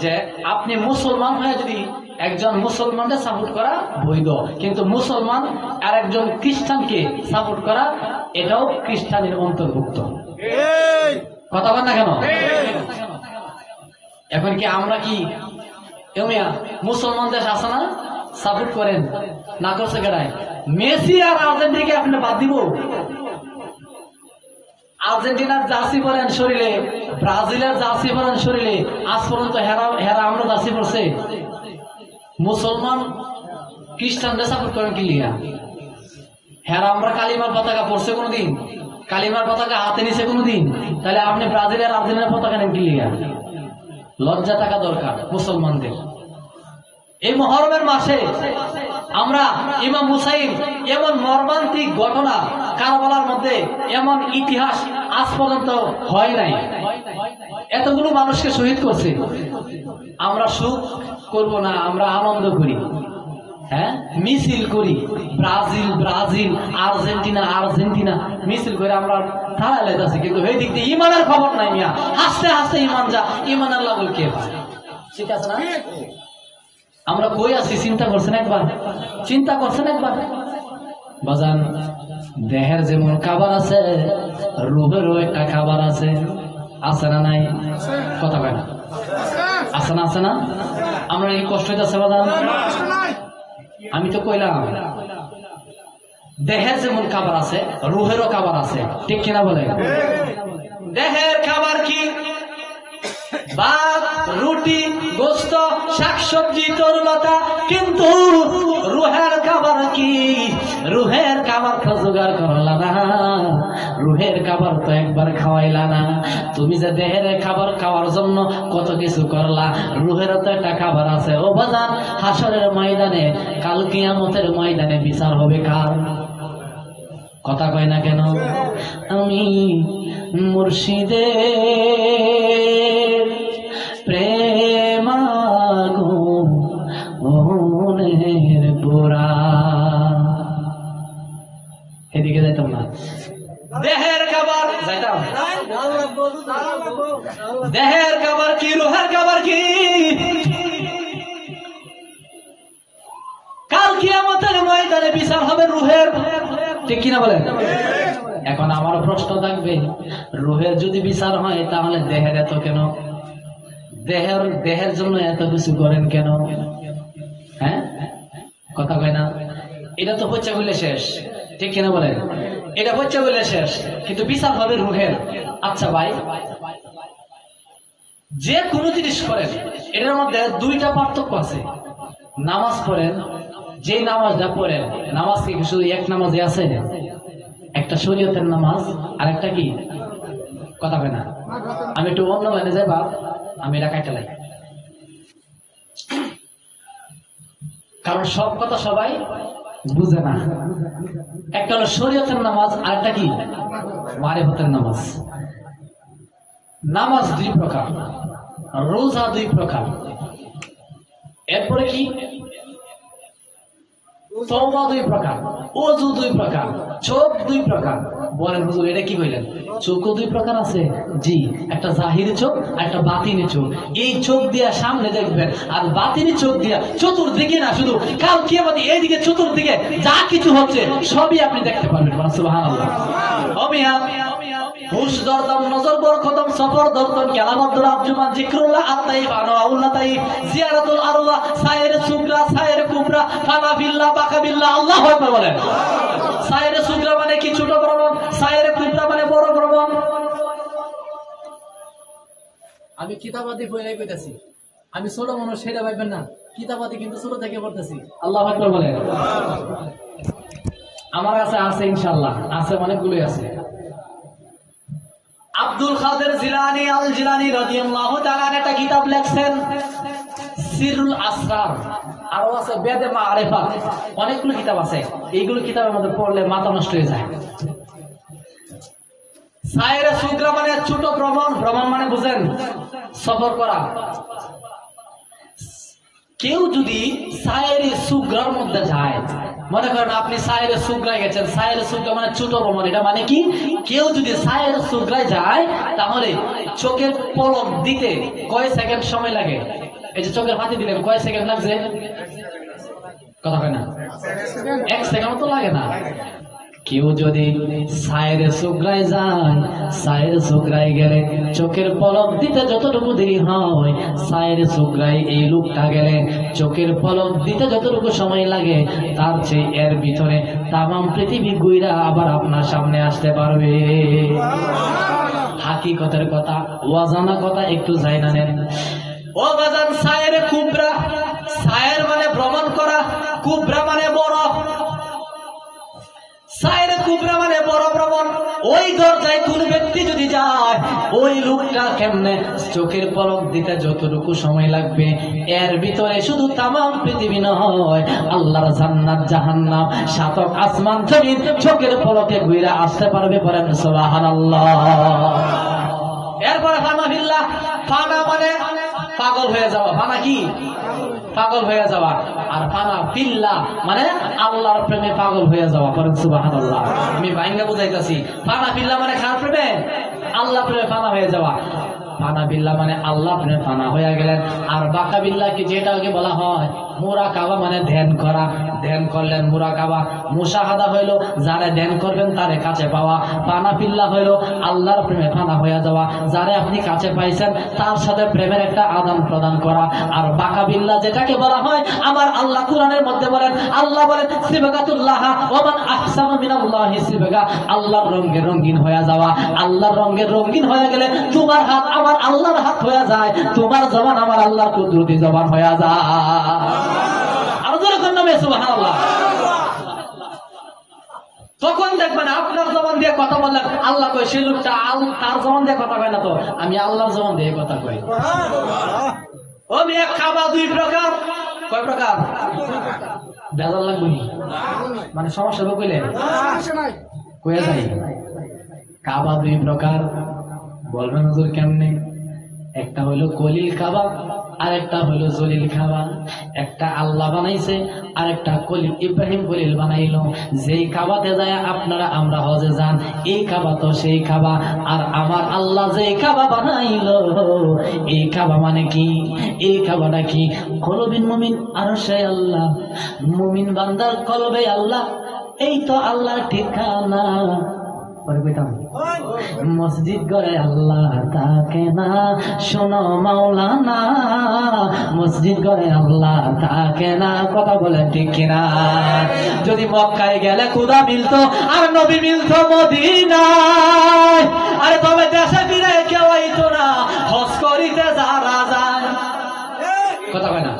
যে আপনি মুসলমান হয়ে যদি একজন মুসলমানকে সাপোর্ট করা বৈধ, কিন্তু মুসলমান আর একজন খ্রিস্টানকে সাপোর্ট করা এটাও খ্রিস্টানের অন্তর্ভুক্ত। কথা বল না কেন? এখন কি আমরা কি মুসলমান দেশ আছে না, সাপোর্ট করেন না করছে কেডায়? মেসি আর আর্জেন্টিনাকে আপনি বাদ দিব? আর্জেন্টিনার জার্সি পরেন শরীরে, ব্রাজিলের জার্সি পরেন শরীরে, আজ পর্যন্ত হেরা আমরা জার্সি পরছে। মুসলমান খ্রিস্টানরা সাপোর্ট করেন কি লিয়া? হেরা আমরা কালিমার পতাকা পড়ছে কোনোদিন? কালিমার পতাকা হাতে নিছে কোনোদিন? তাহলে আপনি ব্রাজিলের আর্জেন্টিনার পতাকা নেন কি লিয়া? লজ্জা থাকা দরকার মুসলমানদের। এই মুহররমের মাসে আমরা ইমাম হুসাইন, এমন মর্মান্তিক ঘটনা কারবালার মধ্যে, এমন ইতিহাস আজ পর্যন্ত হয় নাই। এতগুলো মানুষকে শহীদ করছে, আমরা সুখ করব না, আমরা আনন্দ করি, হ্যাঁ মিছিল করি, ব্রাজিল ব্রাজিল, আর্জেন্টিনা আর্জেন্টিনা মিছিল করে আমরা থানা লেগেছি, কিন্তু এই দিক দিয়ে ইমানের খবর নাই মিয়া। হাসতে হাসতে ইমান যা, ইমান আল্লাহ বল কে পায়? ঠিক আছে না? আমরা কই আছি চিন্তা করছেন একবার? চিন্তা করছেন একবার? বাজান, দেহের যেমন খাবার আছে, রূহেরও একটা খাবার আছে, আছে না নাই? কথা কয় না? আছে না? আছে না? আমরা এই কষ্ট হইতেছে বাজান? আমি তো কইলাম দেহের যেমন খাবার আছে, রুহেরও খাবার আছে, ঠিক কিনা বলে? দেহের খাবার কি? ভাত, রুটি, গোস্ত, শাকসবজি, তরুলতা, কিন্তু রুহের খাবার কি? রুহের খাবার তো জোগাড় করলা না, রুহের খাবার তো একবার খাওয়াইলা না। তুমি যে দেহের খাবার খাওয়ার জন্য কত কিছু করলা, রুহেরও তো একটা খাবার আছে। ও বাজান, হাসরের ময়দানে, কাল কিয়ামতের ময়দানে বিচার হবে কার? কথা কয় না কেন? আমি মুর্শিদের প্রেমাগুনের পোড়া। এদিকে যাইতাম না, দেহের খাবার যাইতাম। দেহের খাবার কি? রুহের খাবার কি? কাল কিয়ামতের ময়দানে বিচার হবে রুহের, ঠিক কিনা বলেন? এখন আমার প্রশ্ন থাকবে, রুহের যদি বিচার হয় তাহলে দেহের এত কেন? দেহের জন্য এত কিছু করেন কেন? হ্যাঁ কথা কয় না? এটা তো হচ্ছে বলে শেষ, ঠিক কিনা বলেন? এটা হচ্ছে বলে শেষ, কিন্তু বিচার হবে রুহের। আচ্ছা ভাই, যে কোনো জিনিস করেন এটার মধ্যে দুইটা পার্থক্য আছে। নামাজ পড়েন, যে নামাজটা পড়েন, নামাজ কি শুধু এক নামাজে আছে? একটা শরীয়তের নামাজ, আর একটা কি? কথা কয় না? আমি একটু অন্য লাইনে যাই বাপ, আমি এটা কাটা লাই, কারণ সব কথা সবাই বুঝে না। একটা হলো শরীয়তের নামাজ, আর একটা কি? মারিফতের নামাজ। নামাজ দুই প্রকার, রোজা দুই প্রকার, এরপরে কি? তওবা দুই প্রকার, ওযু দুই প্রকার, চোখ দুই প্রকার। বলেন হুজুর এটা কি কইলেন? চোখও দুই প্রকার আছে? জি, একটা জাহিরি চোখ আর একটা বাতিনি চোখ। এই চোখ দিয়া সামনে দেখবেন, আর বাতিনি চোখ দিয়া চতুর্দিকে না, শুধু কাল কিয়ামতে এইদিকে চতুর্দিকে যা কিছু হচ্ছে সবই আপনি দেখতে পারবেন। সুবহানাল্লাহ। হুশ দরদম, নজর বরখতম, সফর দর্দন, কেলামত দরাব জুমান, জিকরুল্লাহ, আত্তাইব, আনওয়াউল্লাহ তাইব, জিয়ারাতুল আরওয়াহ, সায়ের সুগরা, সায়ের কুবরা, ফানা বিল্লাহ, বাকা বিল্লাহ। আল্লাহু আকবার বলেন। সায়ের সুগরা মানে কি? ছোট ভ্রমণ। সায়ের কুবরা মানে বড় ভ্রমণ। আমি কিতাবাদি বইলাই কইতাছি, আমি ছোট মানুষ সেটা ভাববেন না, কিতাবাদি কিন্তু ছোট থেকে পড়তেছি। আল্লাহু আকবার বলেন। আমার কাছে আছে ইনশাআল্লাহ, আছে, অনেকগুলোই আছে। আব্দুল কাদের জিলানী আল জিলানী রাদিয়াল্লাহু তাআলা একটা কিতাব লিখছেন সিরুল আসরার, আরো আছে বেদে মারিফাত, অনেকগুলো কিতাব আছে। এইগুলো কিতাবের মধ্যে পড়লে মাথা নষ্ট হয়ে যায়। সায়রে সুগরা মানে ছোট ভ্রমণ, ভ্রমণ মানে বুঝেন সফর করা। কেউ যদি সায়রে সুগরার মধ্যে যায়, মনে করেন আপনি সায়রে সুগরায় গেছেন, সায়রে সুগরা মানে ছোট ভ্রমণ, এটা মানে কি কেউ যদি সায়রে সুগরায় যায় তাহলে চোখের পলক দিতে কয় সেকেন্ড সময় লাগে? এই যে চোখের ফাঁকি দিলেন কয় সেকেন্ড লাগছে? কথা হয় না, 1 সেকেন্ড তো লাগে না। কেউ যদি সায়রে সুগরায় যায়, সায়রে সুগরায় গেলে চোখের পলক দিতে যতটুকু দেরি হয়, সায়রে সুগরায় এই লোকটা গেলে চোখের পলক দিতে যতটুকু সময় লাগে, তার চেয়ে এর ভিতরে তামাম পৃথিবী ঘুরে আবার আপনার সামনে আসতে পারবে। হাকিকতের কথা, ওয়াজানা কথা একটু যাই না নেন। ও বাজান, সায়রে কুবরা, সায়ের মানে ভ্রমণ করা, কুবরা মানে বড়। সায়রে কুবরা মানে বড় ভ্রমণ। ওই দরজায় কোন ব্যক্তি যদি যায়, ওই লোকটা কেমনে চোখের পলক দিতে যতটুকু সময় লাগবে, এর ভিতরে শুধু তামাম পৃথিবী নয়, আল্লাহর জান্নাত জাহান্নাম সাতক আসমান জমিন চোখের পলকে ঘুরে আসতে পারবে। বলেন সুবহানাল্লাহ। এরপরে ফানা বিল্লাহ, ফানা মানে পাগল হয়ে যাওয়া। ফানা কি? পাগল হয়ে যাওয়া। আর ফানা বিল্লাহ মানে আল্লাহর প্রেমে পাগল হয়ে যাওয়া। বলেন সুবহানাল্লাহ। আমি বাইঙ্গা বুঝাইতাছি। ফানা বিল্লাহ মানে কার প্রেমে? আল্লাহ প্রেমে ফানা হয়ে যাওয়া। ফানা বিল্লাহ মানে আল্লাহ প্রেমে ফানা হয়ে গেলেন। আর বাকা বিল্লাহ কি, যেটাকে বলা হয় মুরাকাবা মানে ধ্যান করা। ধ্যান করলেন মুরাকাবা, মুশাহাদা হইলো যারে ধ্যান করবেন তারে কাছে পাওয়া। ফানা বিল্লাহ হইলো আল্লাহর প্রেমে ফানা হয়ে যাওয়া, যারে আপনি কাছে পাইছেন তার সাথে প্রেমের একটা আদান প্রদান করা। আর বাকা বিল্লাহ যেটাকে বলা হয়, আমার আল্লাহ কোরআনের মধ্যে বলেন, আল্লাহ বলেন সিবগাতুল্লাহ ওয়া মান আহসানু মিনাল্লাহি সিবগা, আল্লাহর রঙে রঙিন হয়ে যাওয়া। আল্লাহর রঙে রঙিন হয়ে গেলে তোমার হাত আমার আল্লাহর হাত হয়ে যায়, তোমার জবান আমার আল্লাহর কুদরতি জবান হয়ে যায়। আর যখন নামে সুবহানাল্লাহ, তখন দেখবেন আপনার জবান দিয়ে কথা বললেন আল্লাহ কই, সেই লোকটা তার জবান দিয়ে কথা কয় না, তো আমি আল্লাহর জবান দিয়ে কথা কই। ও মেয়ে, খাবা 2 প্রকার। কয় প্রকার? বেজাল লাগবে নি? মানে সমস্যা তো কইলে কয়ে যাই। কাবা 2 প্রকার। বলবেন হুজুর কেমনে? একটা হইলো কলিল কাবা, আর একটা হইলো জলিল কাবা। একটা আল্লাহ বানাইছে, আর একটা কলিল ইব্রাহিম কলিল বানাইলো। যেই কাবাতে যায় আপনারা আমরা হজে যান, এই কাবা তো সেই কাবা। আর আমার আল্লাহ যেই কাবা বানাইলো, এই কাবা মানে কি? এই কাবাটা কি? কলবিন মুমিন আরশে আল্লাহ, মুমিন বান্দার কলবে আল্লাহ, এই তো আল্লাহর ঠিকানা। মসজিদ গড়ে আল্লাহ থাকে না, শোনো মাওলানা, মসজিদ গড়ে আল্লাহ থাকে না। কথা বলেন ঠিক কিনা? যদি মক্কায় গেলে খুদা মিলতো আর নবী মিলতো মদিনায়, আরে তবে দেশে ফিরে কেউ আইতো না হজ করিতে যারা যায়। কথা কয় না?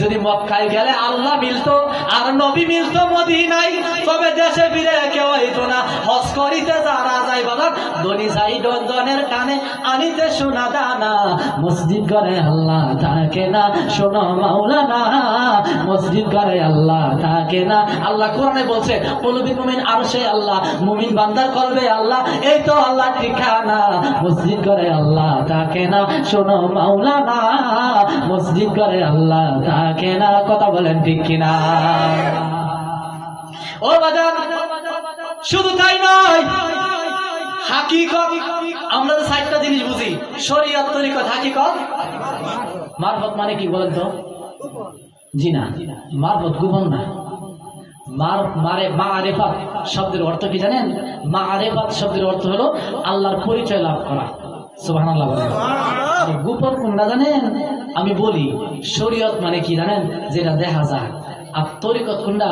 যদি মক্কায় গেলে আল্লাহ মিলতো আর নবী মিলতো মদিনায়, তবে দেশে ফিরে কেউ আইতো না হজ করিতে যারা যায়। বাবা ধনী যাই দনের কানে আনিতে সোনা দানা, মসজিদ ঘরে আল্লাহ থাকে না, শোনো মাওলানা, মসজিদ ঘরে আল্লাহ থাকে না। আল্লাহ কোরআনে বলছে কলবিন মুমিন আরশে আল্লাহ, মুমিন বান্দার কলবে আল্লাহ, এই তো আল্লাহ ঠিকানা। মসজিদ ঘরে আল্লাহ থাকে না, শোনো মাওলানা, মসজিদ ঘরে আল্লাহ থাকে না। কথা বলেন ঠিক কিনা? ও বাজান, শুধু তাই নয়, হাকিকত আমরা 4টা জিনিস বুঝি, শরীয়ত, তরিকত, হাকিকত। মারফত মানে কি বলেন তো? জি না, মারফত গোপন না। মারেফাত শব্দের অর্থ কি জানেন? মারেফাত শব্দের অর্থ হলো আল্লাহর পরিচয় লাভ করা। সুবহানাল্লাহ বলেন। গোপন কোনটা জানেন? আমি বলি, শরীয়ত মানে কি জানেন? যেটা দেখা যায়। আর তরিকত কোনটা?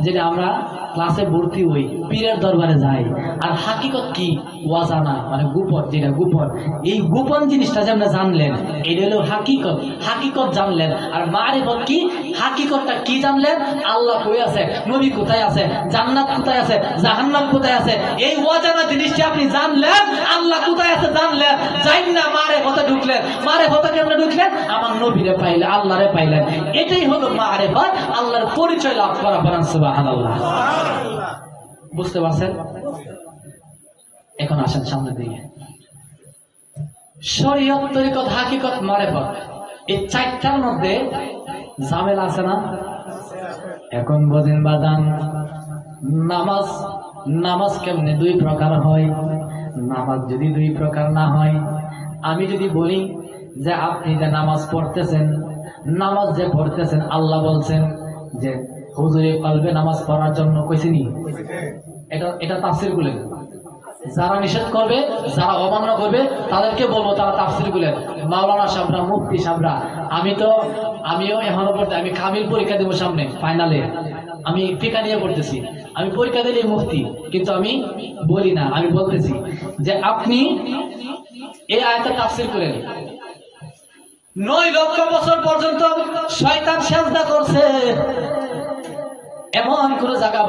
যেটা আমরা ক্লাসে ভর্তি হই পীরের দরবারে যায়। আর হাকিকত কি? ওয়াজানা, মানে গোপন, যেটা গোপন। এই গোপন জিনিসটা যেমন জানলেন, এটা হলো হাকিকত। হাকিকত জানলেন। আর মারিফত কি? হাকিকতটা কি জানলেন? আল্লাহ কই আছে, নবী কোথায় আছে, জান্নাত কোথায় আছে, জাহান্নাম কোথায় আছে, এই ওয়াজানা জিনিসটা আপনি জানলেন। আল্লাহ কোথায় আছে জানলেন, যাই না মারিফতে ঢুকলেন। মারিফতে কেমনে ঢুকলেন? আমার নবীরে পাইলে, আল্লাহরে পাইলেন। এটাই হলো মারিফত, আল্লাহর পরিচয় লাভ করা। বলেন সুবহানাল্লাহ। বুঝতে পারছেন? এখন আসেন সামনে দিকে। শরীয়ত, তরিকত, হাকিকত, মারিফত, এই চারটার মধ্যে ঝামেলা আছে না? এখন বোঝেন বাজান, নামাজ, নামাজ কেমনে দুই প্রকার হয়? নামাজ যদি দুই প্রকার না হয়, আমি যদি বলি যে আপনি যে নামাজ পড়তেছেন, নামাজ যে পড়তেছেন, আল্লাহ বলছেন যে হুজুরে কলবে নামাজ পড়ার জন্য কইছেনি, এটা তাফসীর গুলেন। যারা নিষেধ করবে, যারা অমান্য করবে, তাদেরকে বলবো তারা তাফসীর গুলেন। মাওলানা সাহেবরা, মুফতি সাহেবরা, আমিও এখনো পড়তে, আমি কামিল পরীক্ষা দেবো সামনে ফাইনালে। আমি ফিকা নিয়ে পড়তেছি, আমি পরীক্ষা দিলে মুফতি, কিন্তু আমি বলি না, আমি বলতেছি যে আপনি এই আয়াতের তাফসীর করেন। 9 লক্ষ বছর পর্যন্ত শয়তান সেজদা করছে, এমন কোন জায়গা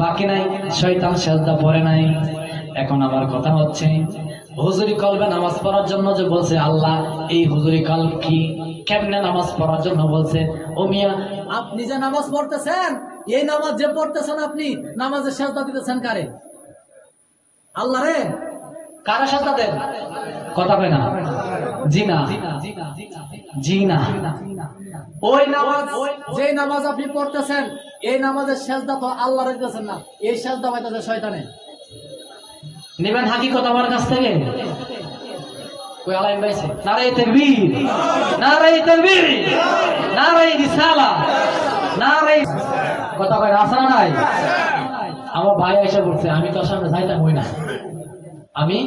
বাকি নাই শয়তান সেজদা পড়ে নাই। এখন আমার কথা হচ্ছে, হুজুরি কলবে নামাজ পড়ার জন্য যে বলছে আল্লাহ, এই হুজুরি কলব কি, কেমনে নামাজ পড়ার জন্য বলছে? ও মিয়া, আপনি যে নামাজ পড়তেছেন, এই নামাজ যে পড়তেছেন, আপনি নামাজের সেজদা দিতেছেন কারে? আল্লাহ রে। কারা সেজদা দেন? কথা কয় না। জি না, জি না। ওই নামাজ, যে নামাজ আপনি পড়তেছেন, এই নামাজের সেজদা তো আল্লাহ দিতেছেন না, এই সেজদা পাইতেছে শয়তানে। নিবেন হাকিকত আমার কাছ থেকে? কই আলাইন ভাইছে? নারে তাকবীর, নারে তাকবীর, নারে রিসালাত, নারে। কথা কয় আছে না নাই? আমার ভাই এসে বলছে, আমি তোর সামনে যাইতাম হই না, আমি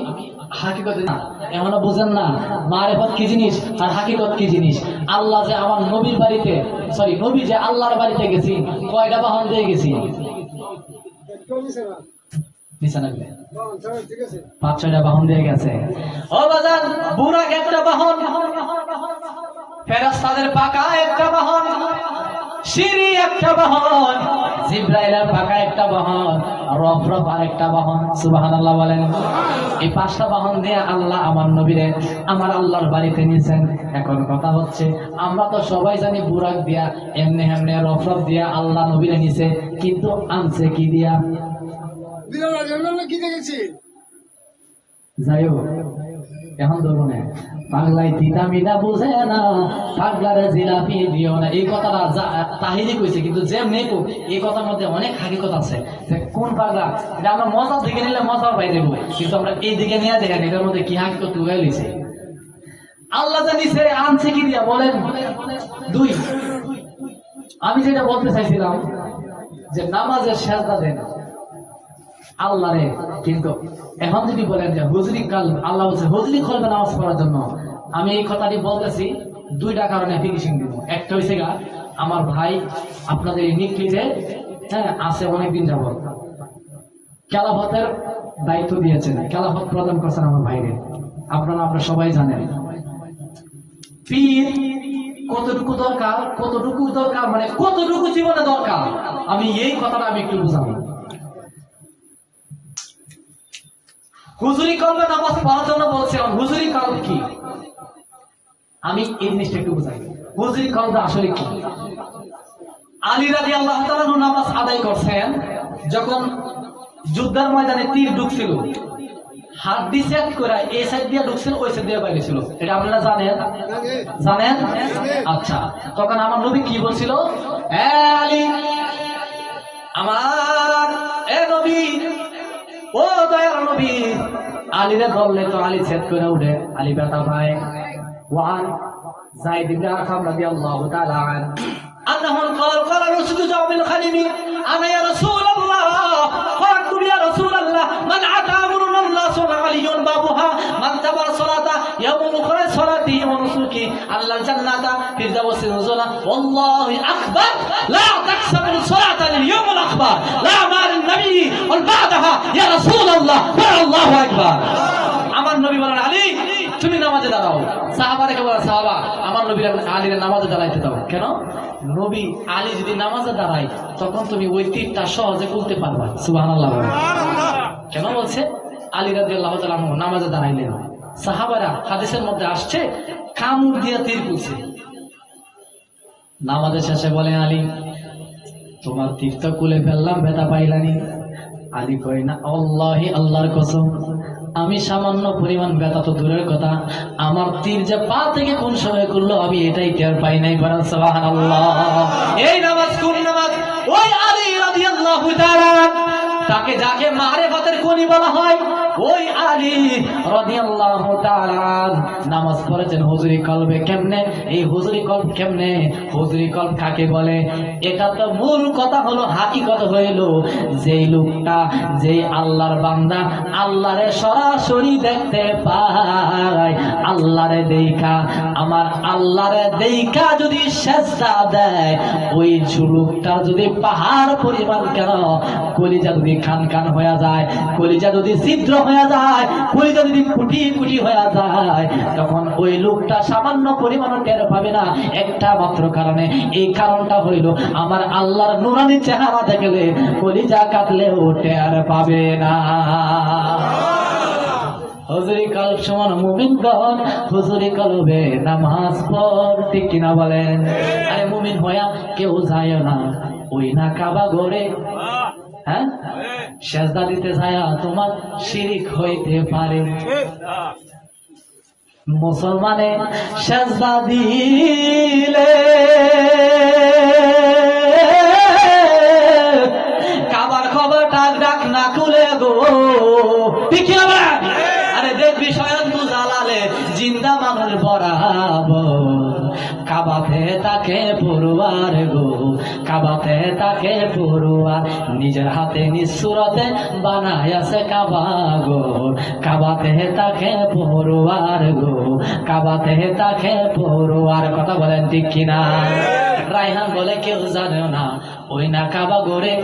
হাকিকত না। এখনো বুঝেন না মারিফত কি জিনিস আর হাকিকত কি জিনিস? আল্লাহ যে আমার নবীর বাড়িতে, সরি, নবী যে আল্লাহর বাড়িতে গেছি, কয়টা বাহন দিয়ে গেছি? 5-6টা বাহন দিয়ে গেছে। ও বাজার, বুরাক একটা বাহন, ফেরেশতাদের পাকা একটা বাহন, সিঁড়ি একটা বাহন, জিবরাইলের পাকা একটা বাহন, রফরফ আরেকটা বাহন। সুবহানাল্লাহ বলেন। এই 5টা বাহন দিয়ে আল্লাহ আমার নবীরে আমার আল্লাহর বাড়িতে নিয়েছেন। এখন কথা হচ্ছে, আমরা তো সবাই জানি বুরাক দিয়া, এমনি এমনি রফরফ দিয়া আল্লাহ নবীরে নিছে, কিন্তু আনছে কি দিয়া? যাই হোক, এখন ধরবো না, পাগলাই তিতা মিটা বুঝে না, পাগলারে জিলাপি দিও না। এই কথাটা তাহিরি কইছে, কিন্তু যে নেকো এই কথার মধ্যে অনেক হাকিকত আছে। কোন পাগলা, এটা আমরা মজা দিকে নিলে মজা পাই দেবো, কিন্তু আমরা এই দিকে নিয়ে দেখেন এটার মধ্যে কি হাকিকত লুকাই লইছে। আল্লাহ জানিছে আনছে কি দিয়া বলেন? 2। আমি যেটা বলতে চাইছিলাম যে নামাজের সেজদা দেন আল্লাহ রে, কিন্তু এখন যদি বলেন যে হুজুরি কাল, আল্লাহ বলছে হুজুরি কলবে নামাজ পড়ার জন্য, আমি এই কথাটি বলতেছি 2টা কারণে ফিনিশিং দিব। একটা হয়েছে গা, আমার ভাই আপনাদের এই নিকলিতে আছে অনেকদিন যাবত, খেলাফতের দায়িত্ব দিয়েছেন, খেলাফত প্রদান করছেন আমার ভাইরে। আপনারা সবাই জানেন পীর কতটুকু দরকার, কতটুকু দরকার, মানে কতটুকু জীবনে দরকার, আমি এই কথাটা আমি একটু বুঝাবো। হুজুরি কলবে নামাজ পড়ার জন্য বলছে, হুজুরি কলব কি? আমি এই জিনিসটা একটু বুঝাই। হুজুরি কলব আসলে কি? আলী রাদিয়াল্লাহু তাআলা নামাজ আদায় করছেন, যখন যুদ্ধের ময়দানে তীর ঢুকছিল, হাত দিয়ে সেট করে এই সাইড দিয়ে ঢুকছিল, ওই সাইড দিয়ে বাইরে ছিল। এটা আপনারা জানেন? জানেন? আচ্ছা, তখন আমার নবী কি বলছিল? আলী, আমার এ নবী, ও দয়ার নবী। আলীরে বললে তো আলী সেট করে উঠে, আলী ব্যথা পায়। ওয়ান যায়েদ ইবনে আরকাম রাদিয়াল্লাহু তাআলা আনহু আন্নাহু قال رسول جواب الخليل انا يا رسول الله قلت يا رسول الله من اتى امرنا الناس علي بابها من تبع صلاه يوم اخرى صلاتي ونسكي الله الجنه في الدوس نزلا والله اكبر لا تكسب الصلاه اليوم الاكبر لا مال النبي ওয়া বা'দাহা ইয়া রাসূলুল্লাহ ওয়া আল্লাহু আকবার। আমার নবী বলেন আলী তুমি নামাজে দাঁড়াও। সাহাবাদেরকে বলে সাহাবা আমার নবীর আলীর নামাজে দাঁড়াইতে দাও। কেন? নবী আলী যদি নামাজে দাঁড়ায় তখন তুমি ওই তীরটা সহজে তুলতে পারবা। সুবহানাল্লাহ। কেন বলছে? আলী রাদিয়াল্লাহু তাআলা নামাজে দাঁড়াইলেন, সাহাবারা হাদিসের মধ্যে আসছে কামড় দিয়ে তীর তুলছে। নামাজের শেষে বলে আলী তোমার তীর তো কুলে ফেললাম, ব্যথা পাইলানি? আলী কই না, আল্লাহি আল্লাহর কসম আমি সামান্য পরিমাণ ব্যথা তো দূরের কথা, আমার তীর যে পা থেকে কোন সময় করলো আমি এটাই টের পাই নাই। বলেন সুবহানাল্লাহ। এই নামাজ কোন নামাজ? ওই আলী রাদিয়াল্লাহু তাআলা তাকে যাকে মারিফাতের খনি বলা হয় ওই আলী রাদিয়াল্লাহু তাআলা নামাজ পড়েছেন হুজুরি কলবে। কেমনে? এই হুজুরি কলব কেমনে? হুজুরি কলব কাকে বলে? এটা তো মূল কথা হলো, হাকিকত হইল যেই লোকটা, যেই আল্লাহর বান্দা আল্লাহরে সরাসরি দেখতে পায়, আল্লাহরে দেখা আমার আল্লাহরে দেখা যদি সেজদা দেয়, ওই লোকটা যদি পাহাড় পরিমাণ কেন কলিজা যদি খান খান হয়ে যায়, কলিজা যদি ছিদ্র হয়ে যায়, কলিজা যদি কুটি কুটি হয়ে যায়, তখন ওই লোকটা সামান্য পরিমাণ টের পাবে না। একটা মাত্র কারণে, এই কারণটা হইল আমার আল্লাহর নুরানি চেহারা দেখলে কলিজা কাটলেও টের পাবে না। হুজুরি কলব সমান মুমিনগণ হুজুরি কলবে নামাজ পড়, ঠিক কিনা বলেন? আরে মুমিন হইয়া কেউ যায় না ওই না কাবা ঘরে, হ্যাঁ সেজদা দিতে যায় তোমার শিরিক হইতে পারে। মুসলমানে সেজদা দিলে কাবার খবর ডাক ডাক না খুলে গো, ঠিক কি না? আরে দেখবি স্বয়ং তু জালালে জিন্দা মানুষ বরাবর কাবাতে তাকে পড়ুয়ার গো, কাবাতে তাকে পড়ুয়ার নিজের হাতে নিঃসুরতে বানায় আছে কাবা গো, কাবাতে তাকে পড়ুয়ার গো, কাবাতে তাকে পড়ুয়ার। কথা বলেন ঠিক কিনা? রায়হান বলে কেউ জানে না ওই না কাবা গড়ে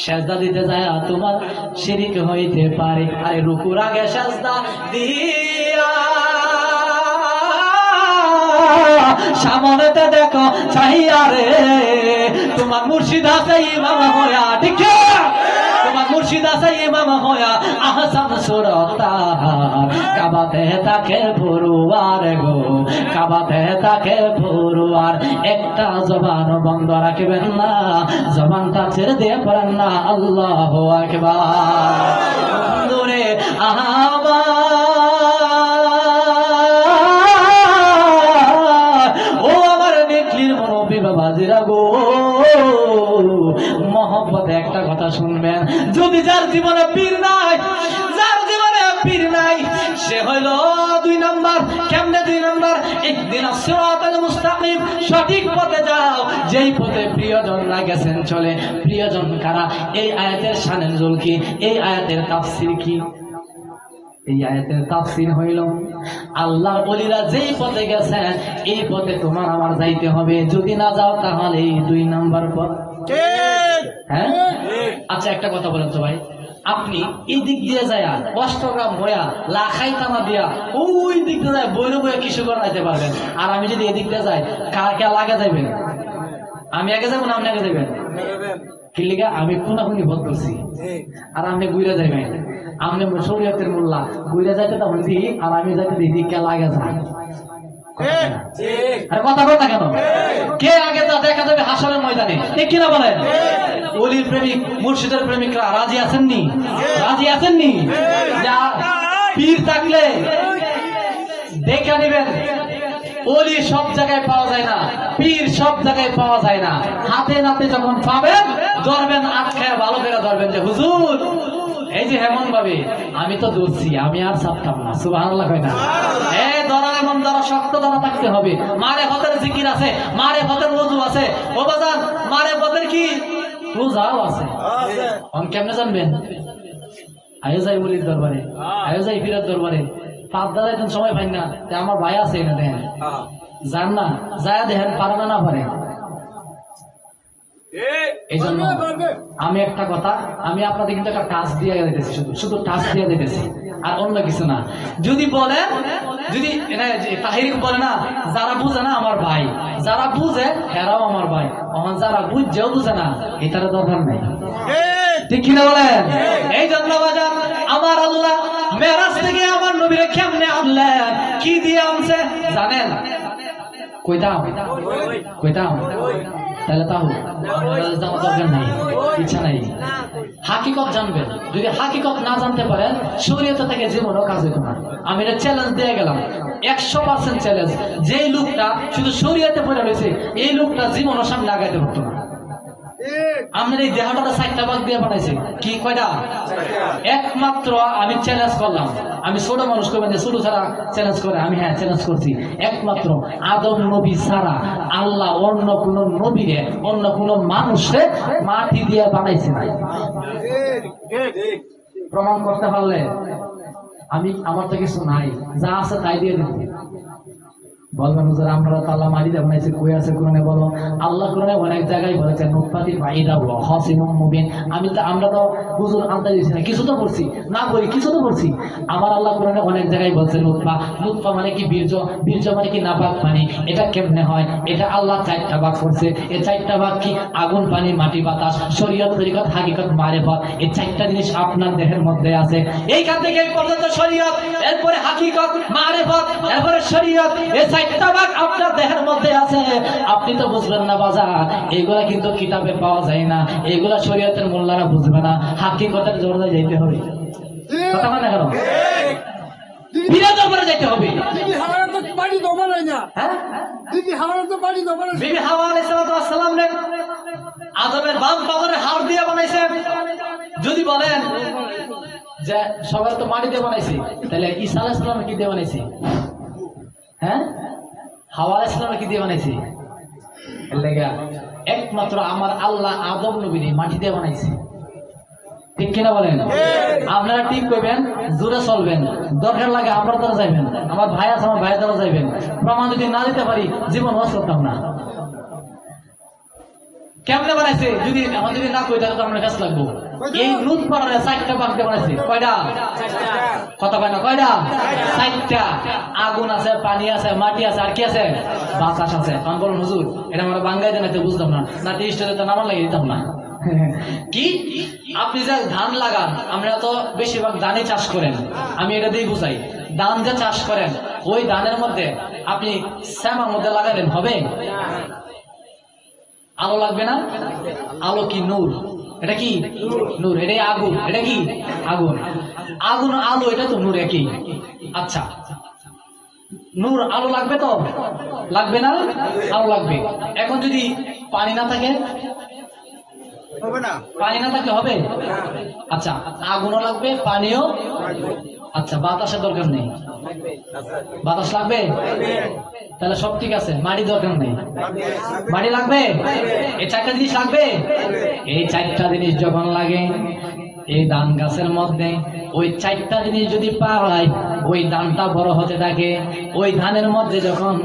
সেজদা দিতে যায় তোমার শিরিক হইতে পারে। আরে রুকুর আগে সেজদা দিয়া সামনেতে দেখো চাহিয়া রে তোমার মুর্শিদ আছে ইমাম হইয়া, ঠিক তোমার মুর্শিদ আছে ইমাম হইয়া আহসান সুরতা কাবাতে তাকে পড়ুয়ার গো, কাবাতে তাকে পড়ুয়ার। একটা জবান বন্ধ রাখবেন না, জবানটা ছেড়ে দিয়ে পড়েন না আল্লাহু আকবার। বন্ধুরে বাবাজিরা গো, মহব্বতে একটা কথা শুনবেন, যদি যার জীবনে পীর নাই, যার জীবনে পীর নাই সে হইল দুই নাম্বার। কেমনে দুই নাম্বার? ইহদিনাস সিরাতাল মুস্তাকিম, সঠিক পথে যাও যেই পথে প্রিয়জনরা গেছেন চলে। প্রিয়জন কারা? এই আয়াতের শানে নজুল কি? এই আয়াতের তাফসীর কি? এই আয়াতের তাফসীর হইল আল্লাহর ওলিরা যেই পথে গেছেন এই পথে তোমার আমার যাইতে হবে। যদি না যাও তাহলে এই দুই নাম্বার পথ। হ্যাঁ আচ্ছা একটা কথা বলেন তো ভাই, আপনি এই দিক দিয়ে যায় অষ্টগ্রাম হইয়া লাখাই তামা দিয়া ওই দিক দিয়ে যায় বইরে বইয়া কিছু করে যাইতে পারবেন। আর আমি যদি এদিক দিয়ে যাই কার কে লাগে যাইবেন? আমি আগে যাবো না আপনি আগে যাবেন? কি লিগা? আমি কোনাকুনি ভোট করছি আর আপনি ঘুরে যাইবেন। আপনি শরীয়তের মোল্লা ঘুরে যাইতে তখন দিই আর আমি যাইতে দিই দিক কে লাগে যায়। কথা কথা কেন? কে আগে যা দেখা যাবে হাসরের ময়দানে, ঠিক কিনা বলেন? ওলির প্রেমিক মুর্শিদের প্রেমিকরা রাজি আছেননি? রাজি আছেননি? যা পীর থাকলে দেখে নিবেন ওলি সব জায়গায় পাওয়া যায় না, পীর সব জায়গায় পাওয়া যায় না। হাতে নাতে যখন পাবেন ধরবেন, আটকায় ভালো করে ধরবেন যে হুজুর এই যে হেমন ভাবে আমি তো দৌড়ছি, আমি আর ছাড়তাম না। সুবহানাল্লাহ কয় না? ধরার এমন দ্বারা শক্ত দ্বারা থাকতে হবে। মারে পথের জিকির আছে, মারে পথের ওযু আছে। ও বাজার মারে পথের কি রোজাও আছে। আমি কেমনে জানবেন? আয়ো যাই বলির দরবারে, আয়ো যাই পীরের দরবারে। পাপ দাদা এখন সময় পাই না, আমার ভাই আছে না, দেখেন যান না, যায় দেখেন পারে না পারে। এই জন্য আমি একটা কথা, আমি আপনাদের কিন্তু একটা টাচ দিয়ে দিতেছি, শুধু টাচ দিয়ে দিতেছি, আর অন্য কিছু না। যদি বলেন, যদি তাহির বলে না, যারা বুঝে না আমার ভাই, যারা বুঝে এরাও আমার ভাই, যারা বুঝছেও বুঝে না এটার দরকার নেই, ঠিক কিনা বলেন? এই জন্য বাজার আমার আল্লাহ মেরাজ থেকে আমার নবীরে কেমনে আনলেন, কি দিয়ে আনছে জানেন? কইতাম তাহলে তাও জানা দরকার নাই, ইচ্ছা নাই। হাকিকত জানবেন, যদি হাকিকত না জানতে পারেন শরীয়ত থেকে জীবনও কাজ হইত না। আমি এটা চ্যালেঞ্জ দিয়ে গেলাম, 100% চ্যালেঞ্জ। যে লোকটা শুধু শরীয়তে পড়ে রয়েছে এই লোকটা জীবনের সামনে আগাইতে পারতো না। আমাদের এই দেহটা 4টা ভাগ দিয়ে বানাইছে, কি কয়টা? একমাত্র আমি চ্যালেঞ্জ করলাম, আমি ছোট মানুষ করবেন, ছোট ছাড়া চ্যালেঞ্জ করে, আমি হ্যাঁ চ্যালেঞ্জ করছি, একমাত্র আদম নবী ছাড়া আল্লাহ অন্য কোন নবীরে, অন্য কোন মানুষে মাটি দিয়ে বানাইছে না। প্রমাণ করতে পারলে আমি, আমার তো কিছু নাই, যা আছে তাই দিয়ে দেব। বলবেন হুজুর আমরা তো আল্লাহ মাটি দিয়ে বানাইছে, কই আছে কোরআনে? বলো, আল্লাহ কোরআনে অনেক জায়গায় বলেছেন নুতফাতিন ফাইদা হাসিমুম মুবিন। আমরা তো হুজুর আনতে দিছি না, কিছু তো বলছি না, বলি কিছু তো বলছি। আমার আল্লাহ কোরআনে অনেক জায়গায় বলছে নুতফা মানে কি বীর্য, বীর্য মানে কি নাপাক পানি। এটা কেমনে হয়? এটা আল্লাহ 4টা ভাগ করছে। এই 4টা ভাগ কি? আগুন, পানি, মাটি, বাতাস, শরীয়ত, তরিকত, হাকিকত, মারিফত। এই 4টা জিনিস আপনার দেহের মধ্যে আছে। এইখান থেকে এই পর্যন্ত শরীয়ত, এরপরে হাকিকত, মারিফত, এরপরে শরীয়ত, এই 4টা ভাগ আপনার দেহের মধ্যে আছে। আপনি তো বুঝবেন না বাজার, এগুলা কিন্তু কিতাবে পাওয়া যায় না, এগুলা শরীয়তের মোল্লারা বুঝবে না, হাকিকতের জোরে যাইতে হবে। কথা মানে কেন? বিরাট দরবারে যাইতে হবে। বিবি হাওয়া আলাইহিস সালাম রে আদমের বাম পাগলের হাড় দিয়ে বানাইছে। যদি বলেন যে সবাই তো মাটি দিয়ে বানাইছে, তাহলে ঈসা আলাইহিস সালাম কি দিয়ে বানাইছে? হ্যাঁ, হাওয়া আলাইহিস সালাম কি দিয়ে বানাইছে? একমাত্র আমার আল্লাহ আদম নবীর মাটি দিয়ে বানাইছে, ঠিক কিনা বলেন? আপনারা ঠিক করবেন, জোরে চলবেন, দরকার লাগে আপনার দ্বারা যাইবেন, আমার ভাই আছে আমার ভাইয়ের দ্বারা যাইবেন। প্রমাণ যদি না দিতে পারি জীবন ওয়াজ করতাম না। কেমনে বানাইছে যদি আমার যদি না কই তাহলে তো আমরা কাজ লাগবো। এই নুত পাড়ারে 4টা ভাগ দিয়ে বানাইছে। কয়টা? কথা কয় না, কয়টা? 4টা। আগুন আছে, পানি আছে, মাটি আছে, আর কি আছে? বাতাস আছে। কারণ বলুন হুজুর এটা আমরা বাঙ্গাই দেন, বুঝতাম না, না টেস্টে তো নামান লাগিয়ে দিতাম না। কি আপনি যে ধান লাগান, আমরা তো বেশিরভাগ ধানই চাষ করেন, আমি এটা দিয়ে বুঝাই। ধান যে চাষ করেন ওই ধানের মধ্যে আপনি শ্যামার মধ্যে লাগাবেন, হবে? আলো লাগবে না? আলো কি? নূর। এটা কি? নূর। এটাই আগুন। এটা কি? আগুন। আগুন আলো এটা তো নূর একই। আচ্ছা, নূর আলো লাগবে তো? লাগবে না? আলো লাগবে। এখন যদি পানি না থাকে, পানি না থাকলে হবে? আচ্ছা, আগুনও লাগবে, পানিও। আচ্ছা, বাতাসের দরকার নেই, বাতাস লাগবে? তাহলে সব ঠিক আছে, মাটি দরকার নেই, মাটি লাগবে? এই 4টা জিনিস লাগবে। এই 4টা জিনিস যখন লাগে এই ধান গাছের মধ্যে, ওই 4টা জিনিস যদি পাওয়ায় ওই ধানটা বড় হতে থাকে। ওই ধানের মধ্যে যখন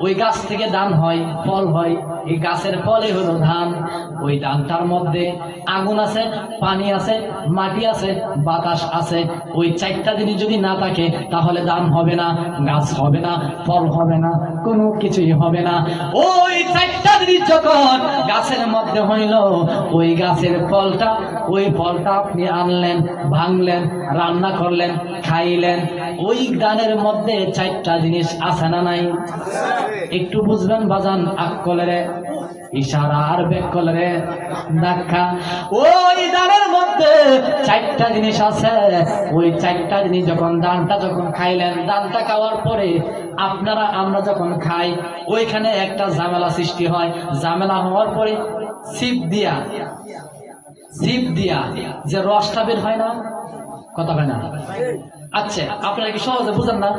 ওই গাছ থেকে ধান হয়, ফল হয়, এই গাছের ফলই হলো ধান। ওই ধানটার মধ্যে আগুন আছে, পানি আছে, মাটি আছে, বাতাস আছে। ওই 4টা জিনিস যদি না থাকে তাহলে ধান হবে না, গাছ হবে না, ফল হবে না, কোনো কিছুই হবে না। ওই 4টা জিনিস যখন গাছের মধ্যে হইল, ওই গাছের ফলটা, ওই ফলটা আপনি আনলেন, ভাঙলেন, রান্না করলেন, খাইলেন। ওই ধানের মধ্যে 4টা জিনিস আছে না নাই? একটু বুঝবেন বাজান, আকলেরে ইশারা আর বেকলেরে দেখা। ওই ধানের মধ্যে 4টা জিনিস আছে। ওই 4টা জিনিস যখন ধানটা যখন খাইলেন, ধানটা খাওয়ার পরে আপনারা আমরা যখন খাই ওইখানে একটা ঝামেলা সৃষ্টি হয়। ঝামেলা হওয়ার পরে ছিপ দিয়া যে রসটা বের হয় না, কথা হয় না? আচ্ছা, আপনারা কি সহজে বুঝেন না?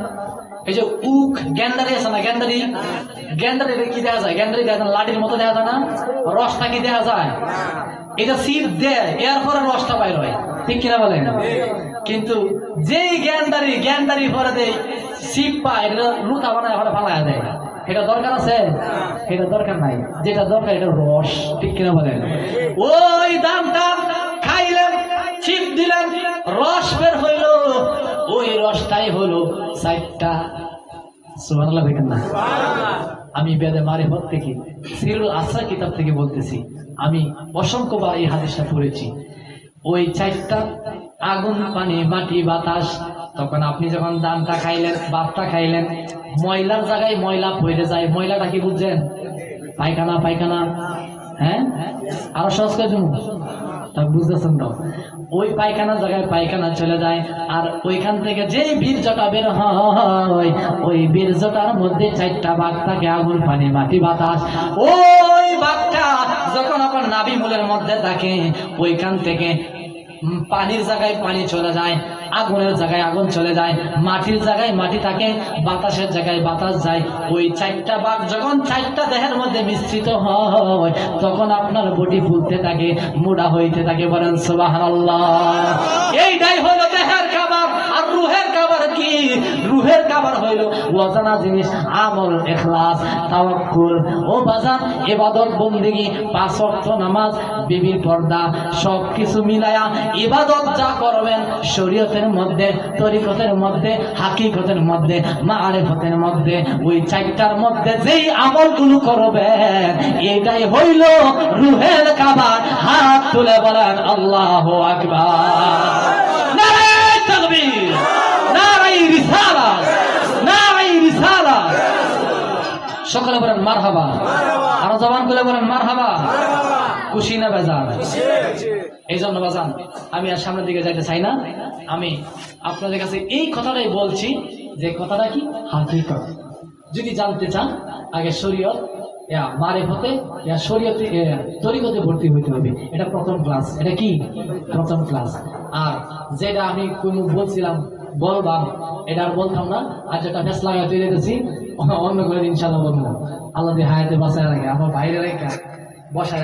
এই যে উক গ্যান্ডারি আছে না, গ্যান্ডারি কি দেখা যায়? গ্যান্ডারি দেখা যায়, লাঠির মতো দেখা যায় না? রসটা কি দেখা যায়? এটা ছিপ দেয়, এরপরে রসটা বাইর হয়, ঠিক কিনা বলেন? কিন্তু যেই গ্যান্ডারি পরে দেয় ছিপ পায়, এটা লুতা বানায় ফালাইয়া দেয়, এটা দরকার আছে? এটা দরকার নাই। যেটা দরকার এটা রস, ঠিক কিনা বলেন? ওই দামটা খাইলেন, ছিপ দিলেন, রস বের হইল, ওই রসটাই হলো 4টা। সুবহানাল্লাহ বলেন না? আমি বেদে মারিফত থেকে, সিরুল আসরা কিতাব থেকে বলতেছি, আমি অসংখ্যবার এই হাদিসটা পড়েছি। ওই 4টা আগুন, পানি, মাটি, বাতাস। তখন আপনি যখন দানটা খাইলেন, ভাতটা খাইলেন, ময়লার জায়গায় ময়লা পড়ে যায়। ময়লাটা কি বুঝছেন? পায়খানা, পায়খানা। হ্যাঁ, আরো সহজ করে দেবো, তা বুঝতেছেন তো? ওই পায়খানার জায়গায় পায়খানা চলে যায়, আর ওইখান থেকে যেই বীর্যটা বের হয়, ওই বীর্যটার মধ্যে 4টা ভাগ থাকে, আগুন, পানি, মাটি, বাতাস। ওই ভাগটা যখন আপনার নাভি মূলের মধ্যে থাকে, ওইখান থেকে পানির জায়গায় পানি চলে যায়, আগুনের জায়গায় আগুন চলে যায়, মাটির জায়গায় মাটি থাকে, বাতাসের জায়গায় বাতাস যায়। ওই 4টা ভাগ যখন 4টা দেহের মধ্যে মিশ্রিত হয়, তখন আপনার বডি ফুলতে থাকে, মোটা হইতে থাকে। বলেন সুবহানাল্লাহ। এইটাই হলো দেহের খাবার। আর রুহের খাবার কি? রুহের খাবার হইল অজানা জিনিস, আমল, ইখলাস, তাওয়াক্কুল। ও বাজার, ইবাদত, বন্দেগী, 5 ওয়াক্ত নামাজ, বিবির পর্দা, সবকিছু মিলায়া ইবাদত যা করবেন শরীয়তের মধ্যে, তরিকতের মধ্যে, হাকিকতের মধ্যে, মারিফতের মধ্যে, ওই 4টার মধ্যে যেই আমলগুলো করবেন, এটাই হইল রুহের খাবার। হাত তুলে বলেন আল্লাহু আকবার। নারায়ে তাকবীর, নারায়ে রিসালাত, নারায়ে রিসালাত। সকলে বলেন মারহাবা। আরো জবান খুলে বলেন মারহাবা। খুশি না বেজার? এই জন্য বাজান, আমি আর সামনের দিকে যাইতে চাই না। আমি আপনাদের কাছে এই কথাটাই বলছি, যে কথাটা কি হাকিকত। যদি জানতে চান, আগে শরীয়ত মারিফতে, শরীয়তে, তরিকতে ভর্তি হইতে হবে। এটা প্রথম ক্লাস। এটা কি প্রথম ক্লাস। আর যেটা আমি কোন বলছিলাম বলবাম, এটা আর বলতাম না। আর যেটা ফেস লাগাই তৈরি রেখেছি, অন্য করে ইনশাল্লাহ বলবো। আল্লাহ হায়াতে বাঁচায় রাখে, আমার বাইরে রেখে বসায়।